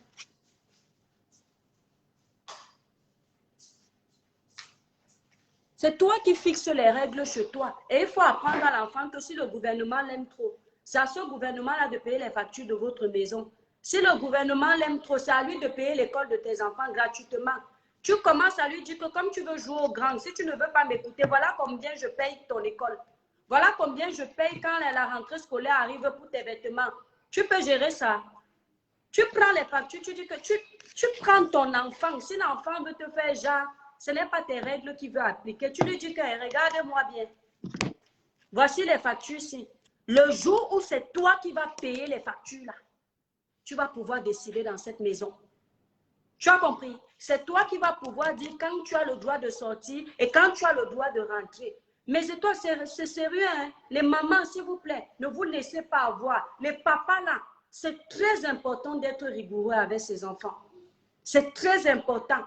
C'est toi qui fixes les règles chez toi. Et il faut apprendre à l'enfant que si le gouvernement l'aime trop, c'est à ce gouvernement-là de payer les factures de votre maison. Si le gouvernement l'aime trop, c'est à lui de payer l'école de tes enfants gratuitement. Tu commences à lui dire que comme tu veux jouer au grand, si tu ne veux pas m'écouter, voilà combien je paye ton école. Voilà combien je paye quand la rentrée scolaire arrive pour tes vêtements. Tu peux gérer ça. Tu prends les factures, tu dis que tu prends ton enfant. Si l'enfant veut te faire genre, ce n'est pas tes règles qu'il veut appliquer. Tu lui dis que regarde-moi bien. Voici les factures ici. Le jour où c'est toi qui vas payer les factures, là, tu vas pouvoir décider dans cette maison. Tu as compris? C'est toi qui vas pouvoir dire quand tu as le droit de sortir et quand tu as le droit de rentrer. Mais c'est toi, c'est sérieux, hein? Les mamans, s'il vous plaît, ne vous laissez pas avoir. Les papas, là, c'est très important d'être rigoureux avec ses enfants. C'est très important.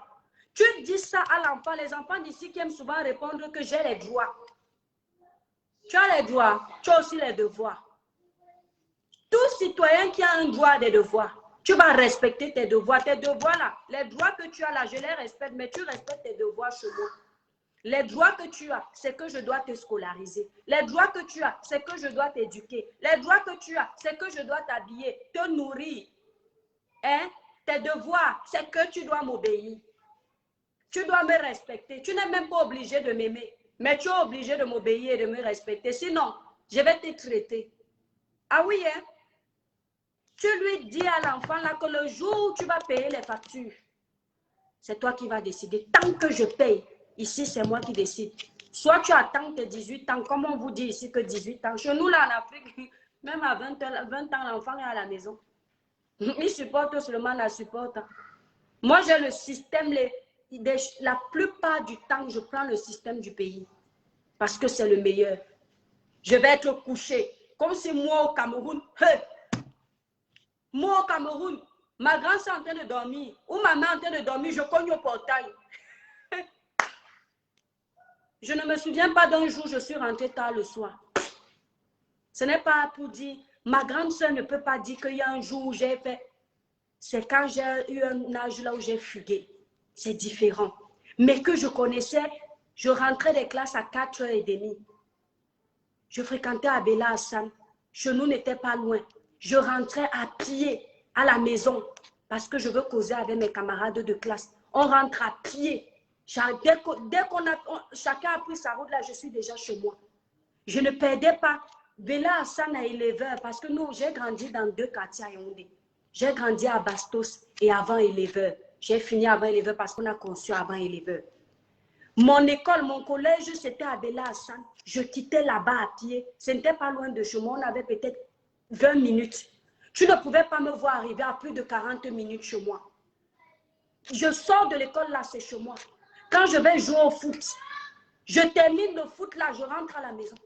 Tu dis ça à l'enfant, les enfants d'ici qui aiment souvent répondre que j'ai les droits. Tu as les droits, tu as aussi les devoirs. Tout citoyen qui a un droit a des devoirs. Tu vas respecter tes devoirs. Tes devoirs là, les droits que tu as là, je les respecte, mais tu respectes tes devoirs chez moi. Les droits que tu as, c'est que je dois te scolariser. Les droits que tu as, c'est que je dois t'éduquer. Les droits que tu as, c'est que je dois t'habiller, te nourrir. Hein? Tes devoirs, c'est que tu dois m'obéir. Tu dois me respecter. Tu n'es même pas obligé de m'aimer, mais tu es obligé de m'obéir et de me respecter. Sinon, je vais te traiter. Ah oui, hein? Tu lui dis à l'enfant là que le jour où tu vas payer les factures, c'est toi qui vas décider. Tant que je paye, ici, c'est moi qui décide. Soit tu attends tes 18 ans, comme on vous dit ici que 18 ans. Chez nous, là, en Afrique, même à 20 ans, l'enfant est à la maison. Il supporte seulement la supporte. Moi, j'ai le système, la plupart du temps, je prends le système du pays. Parce que c'est le meilleur. Je vais être couché. Comme si moi, au Cameroun, moi, au Cameroun, ma grande est en train de dormir, ou ma mère est en train de dormir, je cogne au portail. Je ne me souviens pas d'un jour, je suis rentrée tard le soir. Ce n'est pas pour dire, ma grande soeur ne peut pas dire qu'il y a un jour où j'ai fait. C'est quand j'ai eu un âge là où j'ai fugué. C'est différent. Mais que je connaissais, je rentrais des classes à 4h30. Je fréquentais Abela Hassan. Chez nous n'était pas loin. Je rentrais à pied à la maison parce que je veux causer avec mes camarades de classe. On rentre à pied. Dès qu'on a, chacun a pris sa route, là, je suis déjà chez moi. Je ne perdais pas. Bela Hassan à Éleveur parce que nous, j'ai grandi dans 2 quartiers à Yaoundé. J'ai grandi à Bastos et avant Éleveur. J'ai fini avant Éleveur parce qu'on a conçu avant Éleveur. Mon école, mon collège, c'était à Bela Hassan. Je quittais là-bas à pied. Ce n'était pas loin de chez moi. On avait peut-être 20 minutes. Tu ne pouvais pas me voir arriver à plus de 40 minutes chez moi. Je sors de l'école là, c'est chez moi. Quand je vais jouer au foot, je termine le foot là, je rentre à la maison.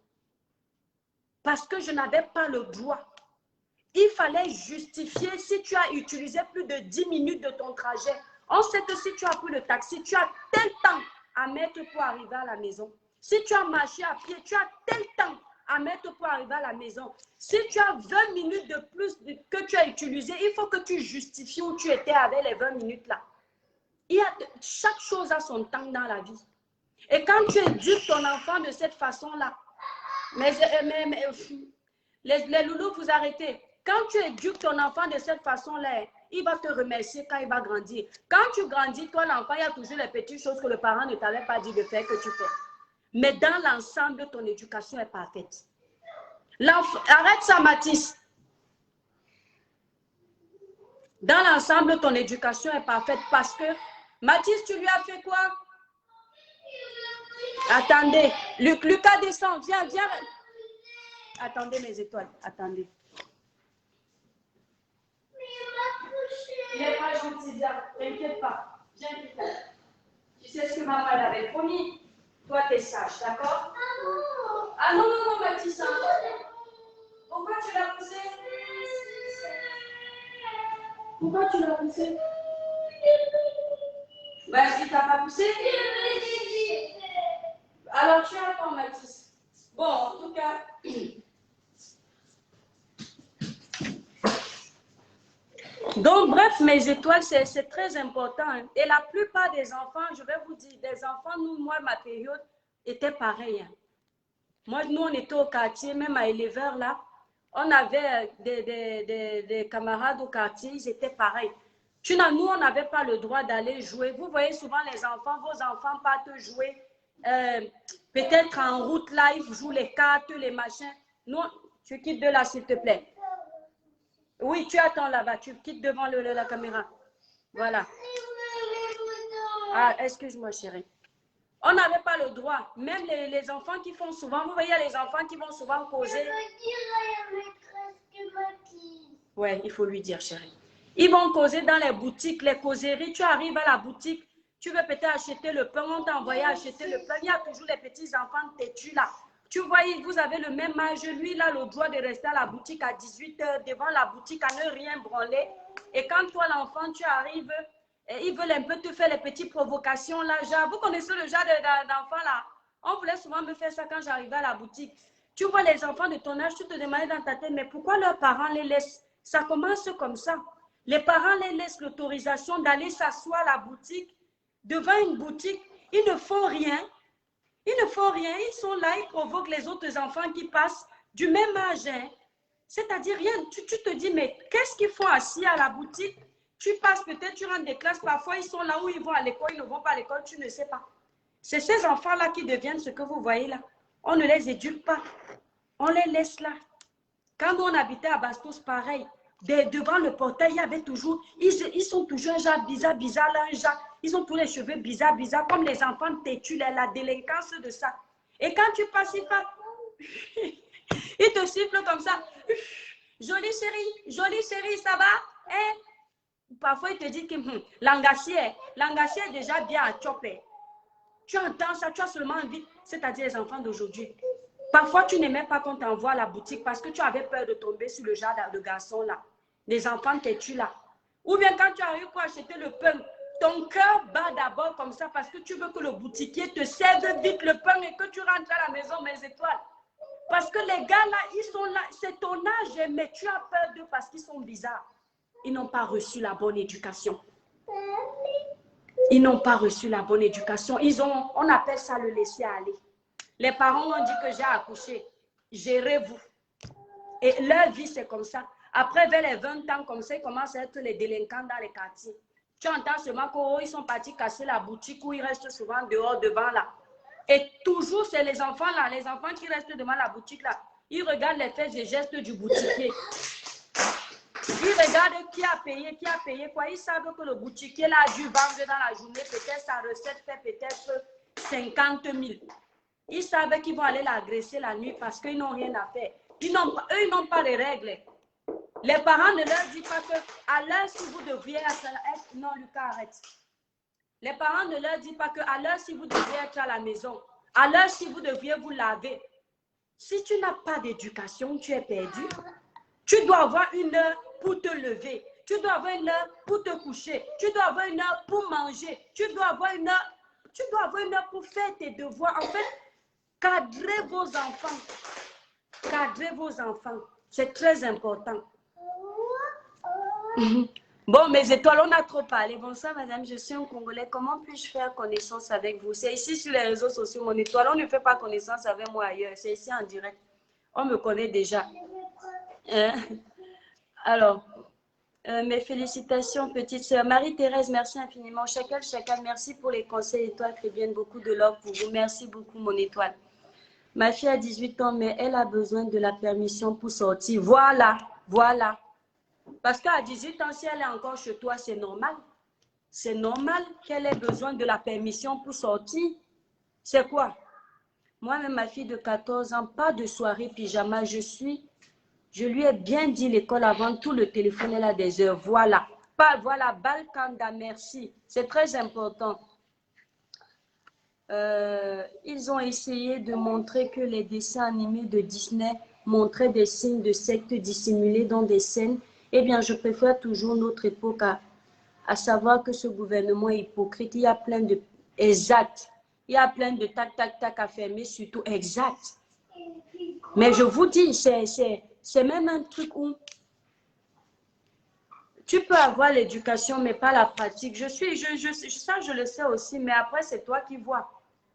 Parce que je n'avais pas le droit. Il fallait justifier si tu as utilisé plus de 10 minutes de ton trajet. On sait que si tu as pris le taxi, tu as tel temps. à mettre pour arriver à la maison. Si tu as marché à pied, tu as tel temps à mettre pour arriver à la maison. Si tu as 20 minutes de plus que tu as utilisé, il faut que tu justifies où tu étais avec les 20 minutes là. Chaque chose a son temps dans la vie. Et quand tu éduques ton enfant de cette façon-là, les loulous, vous arrêtez. Quand tu éduques ton enfant de cette façon-là, il va te remercier quand il va grandir. Quand tu grandis, toi, l'enfant, il y a toujours les petites choses que le parent ne t'avait pas dit de faire que tu fais. Mais dans l'ensemble, ton éducation est parfaite. Arrête ça, Mathis. Dans l'ensemble, ton éducation est parfaite parce que, Mathis, tu lui as fait quoi? Attendez. Lucas, descend. Viens, viens. Attendez, mes étoiles. Attendez. Il n'est pas gentil, t'inquiète pas. Tu sais ce que maman avait promis? Toi, t'es sage, d'accord? Ah non, non, non, Mathis. Pourquoi tu l'as poussé? Pourquoi tu l'as poussé? Ben, si tu n'as pas poussé. Alors, tu attends, Mathis. Bon, en tout cas. Donc, bref, mes étoiles, c'est très important. Hein. Et la plupart des enfants, je vais vous dire, des enfants, nous, moi, ma période était pareille. Hein. Moi, nous, on était au quartier, même à éleveur, là. On avait des camarades au quartier, ils étaient pareils. Nous, on n'avait pas le droit d'aller jouer. Vous voyez souvent les enfants, vos enfants partent jouer. Peut-être en route, là, ils jouent les cartes, les machins. Nous, tu quittes de là, s'il te plaît. Oui, tu attends là-bas, tu quittes devant la caméra. Voilà. Ah, excuse-moi, chérie. On n'avait pas le droit. Même les enfants qui font souvent, vous voyez les enfants qui vont souvent causer. Ouais, il faut lui dire, chérie. Ils vont causer dans les boutiques, les causeries. Tu arrives à la boutique, tu veux peut-être acheter le pain, on t'a envoyé acheter le pain. Il y a toujours les petits enfants têtus là. Tu vois, vous avez le même âge. Lui, il a le droit de rester à la boutique à 18 h, devant la boutique, à ne rien branler. Et quand toi, l'enfant, tu arrives, ils veulent un peu te faire les petites provocations là. Genre, vous connaissez le genre d'enfant là? On voulait souvent me faire ça quand j'arrivais à la boutique. Tu vois les enfants de ton âge, tu te demandais dans ta tête, mais pourquoi leurs parents les laissent? Ça commence comme ça. Les parents les laissent l'autorisation d'aller s'asseoir à la boutique, devant une boutique. Ils ne font rien. Ils ne font rien, ils sont là, ils provoquent les autres enfants qui passent du même âge. Hein. C'est-à-dire rien, tu te dis, mais qu'est-ce qu'ils font assis à la boutique? Tu passes peut-être, tu rentres des classes, parfois ils sont là où ils vont à l'école, ils ne vont pas à l'école, tu ne sais pas. C'est ces enfants-là qui deviennent ce que vous voyez là. On ne les éduque pas, on les laisse là. Quand nous on habitait à Bastos, pareil, devant le portail, il y avait toujours, ils sont toujours un genre bizarre, là, un genre. Ils ont tous les cheveux bizarres, comme les enfants têtus, la délinquance de ça. Et quand tu passes, ils te sifflent comme ça. Jolie chérie, ça va? Eh? Parfois, ils te disent que l'angassier est déjà bien à chopper. Tu entends ça, tu as seulement envie, c'est-à-dire les enfants d'aujourd'hui. Parfois, tu n'aimais pas qu'on t'envoie à la boutique parce que tu avais peur de tomber sur le genre de garçon là. Les enfants têtus là. Ou bien quand tu arrives pour acheter le pain, ton cœur bat d'abord comme ça parce que tu veux que le boutiquier te serve vite le pain et que tu rentres à la maison, mes étoiles. Parce que les gars là, ils sont là, c'est ton âge, mais tu as peur d'eux parce qu'ils sont bizarres. Ils n'ont pas reçu la bonne éducation. Ils n'ont pas reçu la bonne éducation. On appelle ça le laisser aller. Les parents ont dit que j'ai accouché. Gérez-vous. Et leur vie, c'est comme ça. Après, vers les 20 ans, comme ça, ils commencent à être les délinquants dans les quartiers. Tu entends seulement qu'ils sont partis casser la boutique où ils restent souvent dehors, devant là. Et toujours, c'est les enfants là, les enfants qui restent devant la boutique là. Ils regardent les faits et gestes du boutiquier. Ils regardent qui a payé quoi. Ils savent que le boutiquier là a dû vendre dans la journée. Peut-être sa recette fait peut-être 50 000. Ils savent qu'ils vont aller l'agresser la nuit parce qu'ils n'ont rien à faire. Eux, ils n'ont pas les règles. Les parents ne leur disent pas qu'à l'heure, si vous devriez être... Non, Lucas, arrête. Les parents ne leur disent pas qu'à l'heure, si vous devriez être à la maison, à l'heure, si vous devriez vous laver. Si tu n'as pas d'éducation, tu es perdu. Tu dois avoir une heure pour te lever. Tu dois avoir une heure pour te coucher. Tu dois avoir une heure pour manger. Tu dois avoir une heure... tu dois avoir une heure pour faire tes devoirs. En fait, cadrez vos enfants. Cadrez vos enfants. C'est très important. Bon, mes étoiles, on a trop parlé. Bonsoir, madame, je suis un Congolais. Comment puis-je faire connaissance avec vous? C'est ici sur les réseaux sociaux, mon étoile. On ne fait pas connaissance avec moi ailleurs. C'est ici en direct. On me connaît déjà. Alors, mes félicitations, petite sœur. Marie-Thérèse, merci infiniment. Chacun, merci pour les conseils étoiles qui viennent. Beaucoup de l'or pour vous. Merci beaucoup, mon étoile. Ma fille a 18 ans, mais elle a besoin de la permission pour sortir. Voilà, voilà. Parce qu'à 18 ans, si elle est encore chez toi, c'est normal. C'est normal qu'elle ait besoin de la permission pour sortir. C'est quoi? Moi-même, ma fille de 14 ans, pas de soirée pyjama. Je lui ai bien dit l'école avant, tout le téléphone, elle a des heures. Voilà. Pas, voilà, Balkanda, merci. C'est très important. Ils ont essayé de montrer que les dessins animés de Disney montraient des signes de secte dissimulés dans des scènes. Eh bien, je préfère toujours notre époque à savoir que ce gouvernement est hypocrite. Il y a plein de... Exact. Il y a plein de tac, tac, tac à fermer, surtout exact. Mais je vous dis, c'est même un truc où tu peux avoir l'éducation, mais pas la pratique. Ça, je le sais aussi, mais après, c'est toi qui vois.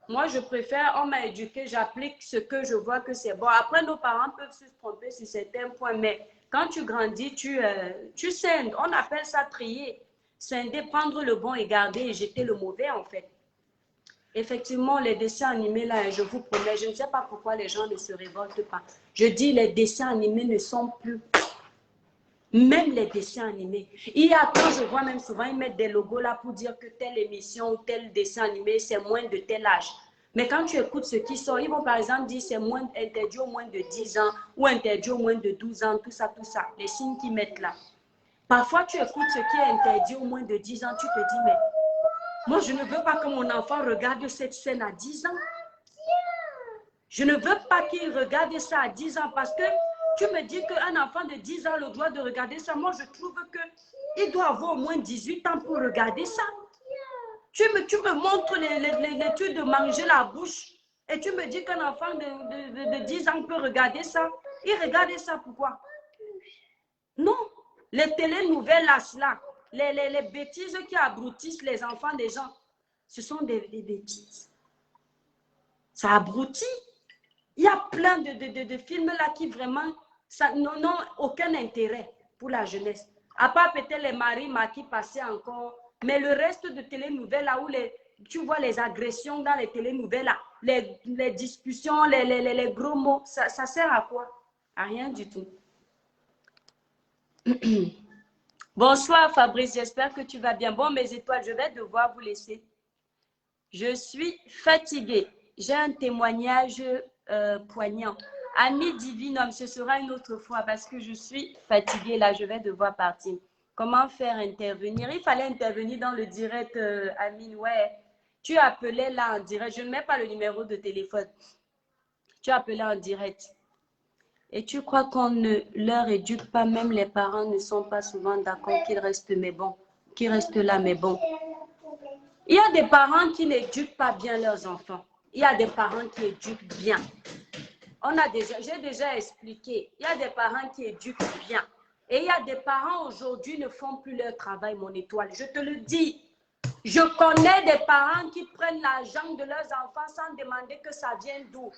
Moi, je préfère, on m'a éduqué, j'applique ce que je vois que c'est bon. Après, nos parents peuvent se tromper sur certains points, mais quand tu grandis, tu sais, on appelle ça trier. Scinder, prendre le bon et garder et jeter le mauvais, en fait. Effectivement, les dessins animés, là, je vous promets, je ne sais pas pourquoi les gens ne se révoltent pas. Je dis, les dessins animés ne sont plus... Même les dessins animés. Il y a, quand je vois même souvent, ils mettent des logos là pour dire que telle émission ou tel dessin animé, c'est moins de tel âge. Mais quand tu écoutes ce qui sort, ils vont par exemple dire c'est moins interdit au moins de 10 ans ou interdit au moins de 12 ans, tout ça, les signes qu'ils mettent là. Parfois, tu écoutes ce qui est interdit au moins de 10 ans, tu te dis, mais moi, je ne veux pas que mon enfant regarde cette scène à 10 ans. Je ne veux pas qu'il regarde ça à 10 ans parce que tu me dis qu'un enfant de 10 ans a le droit de regarder ça. Moi, je trouve qu'il doit avoir au moins 18 ans pour regarder ça. Tu me montres l'étude de manger la bouche et tu me dis qu'un enfant de 10 ans peut regarder ça. Il regarde ça pourquoi? Non. Les télénouvelles là, les bêtises qui abrutissent les enfants des gens, ce sont des bêtises. Ça abrutit. Il y a plein de films là qui vraiment n'ont aucun intérêt pour la jeunesse. À part peut-être les maris qui passaient encore. Mais le reste de télénouvelles là où tu vois les agressions dans les télénouvelles là, les discussions, les gros mots, ça sert à quoi? À rien du tout. Bonsoir Fabrice, j'espère que tu vas bien. Bon, mes étoiles, je vais devoir vous laisser. Je suis fatiguée. J'ai un témoignage poignant. Ami Divinum, ce sera une autre fois parce que je suis fatiguée là, je vais devoir partir. Comment faire intervenir? Il fallait intervenir dans le direct, Amine. Ouais, tu appelais là en direct. Je ne mets pas le numéro de téléphone. Tu appelais en direct. Et tu crois qu'on ne leur éduque pas, même les parents ne sont pas souvent d'accord qu'ils restent là, mais bon. Il y a des parents qui n'éduquent pas bien leurs enfants. Il y a des parents qui éduquent bien. J'ai déjà expliqué. Il y a des parents qui éduquent bien. Et il y a des parents aujourd'hui ne font plus leur travail, mon étoile. Je te le dis. Je connais des parents qui prennent l'argent de leurs enfants sans demander que ça vienne d'où.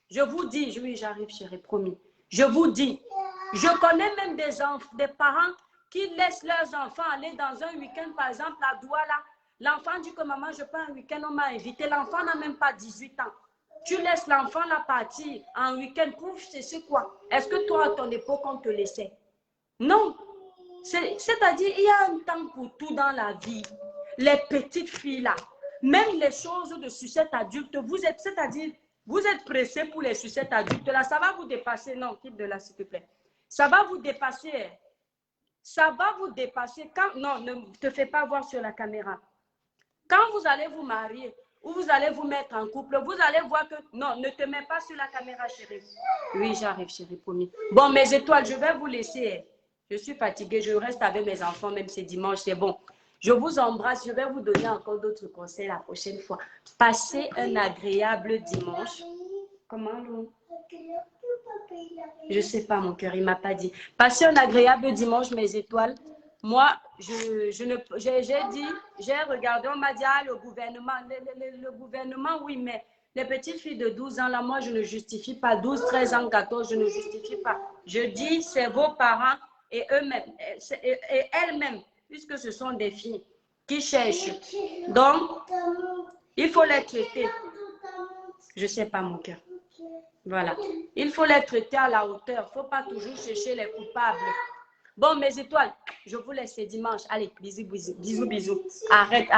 Je vous dis, oui, j'arrive, chérie, promis. Je vous dis, je connais même des parents qui laissent leurs enfants aller dans un week-end, par exemple, à Douala. L'enfant dit que maman, je pars un week-end, on m'a invité. L'enfant n'a même pas 18 ans. Tu laisses l'enfant là partir en week-end, pouf, c'est quoi? Est-ce que toi, à ton époque, on te laissait? Non. C'est-à-dire, il y a un temps pour tout dans la vie. Les petites filles là, même les choses de sucette adulte, vous êtes pressé pour les sucettes adultes là, ça va vous dépasser. Non, quitte de là, s'il te plaît. Ça va vous dépasser. Ça va vous dépasser. Non, ne te fais pas voir sur la caméra. Quand vous allez vous marier ou vous allez vous mettre en couple, vous allez voir que... Non, ne te mets pas sur la caméra, chérie. Oui, j'arrive, chérie, promis. Bon, mes étoiles, je vais vous laisser. Je suis fatiguée, je reste avec mes enfants, même c'est dimanche, c'est bon. Je vous embrasse. Je vais vous donner encore d'autres conseils la prochaine fois. Passez un agréable dimanche. Comment, Lou? Je ne sais pas, mon cœur, il ne m'a pas dit. Passez un agréable dimanche, mes étoiles. Moi, j'ai regardé, on m'a dit, ah, le gouvernement, oui, mais les petites filles de 12 ans, là, moi, je ne justifie pas. 12, 13 ans, 14, je ne justifie pas. Je dis, c'est vos parents et eux-mêmes, et elles-mêmes, puisque ce sont des filles qui cherchent. Donc, il faut les traiter. Je ne sais pas, mon cœur. Voilà. Il faut les traiter à la hauteur. Il ne faut pas toujours chercher les coupables. Bon, mes étoiles, je vous laisse dimanche. Allez, bisous, bisous. Bisous, bisous. Arrête, arrête.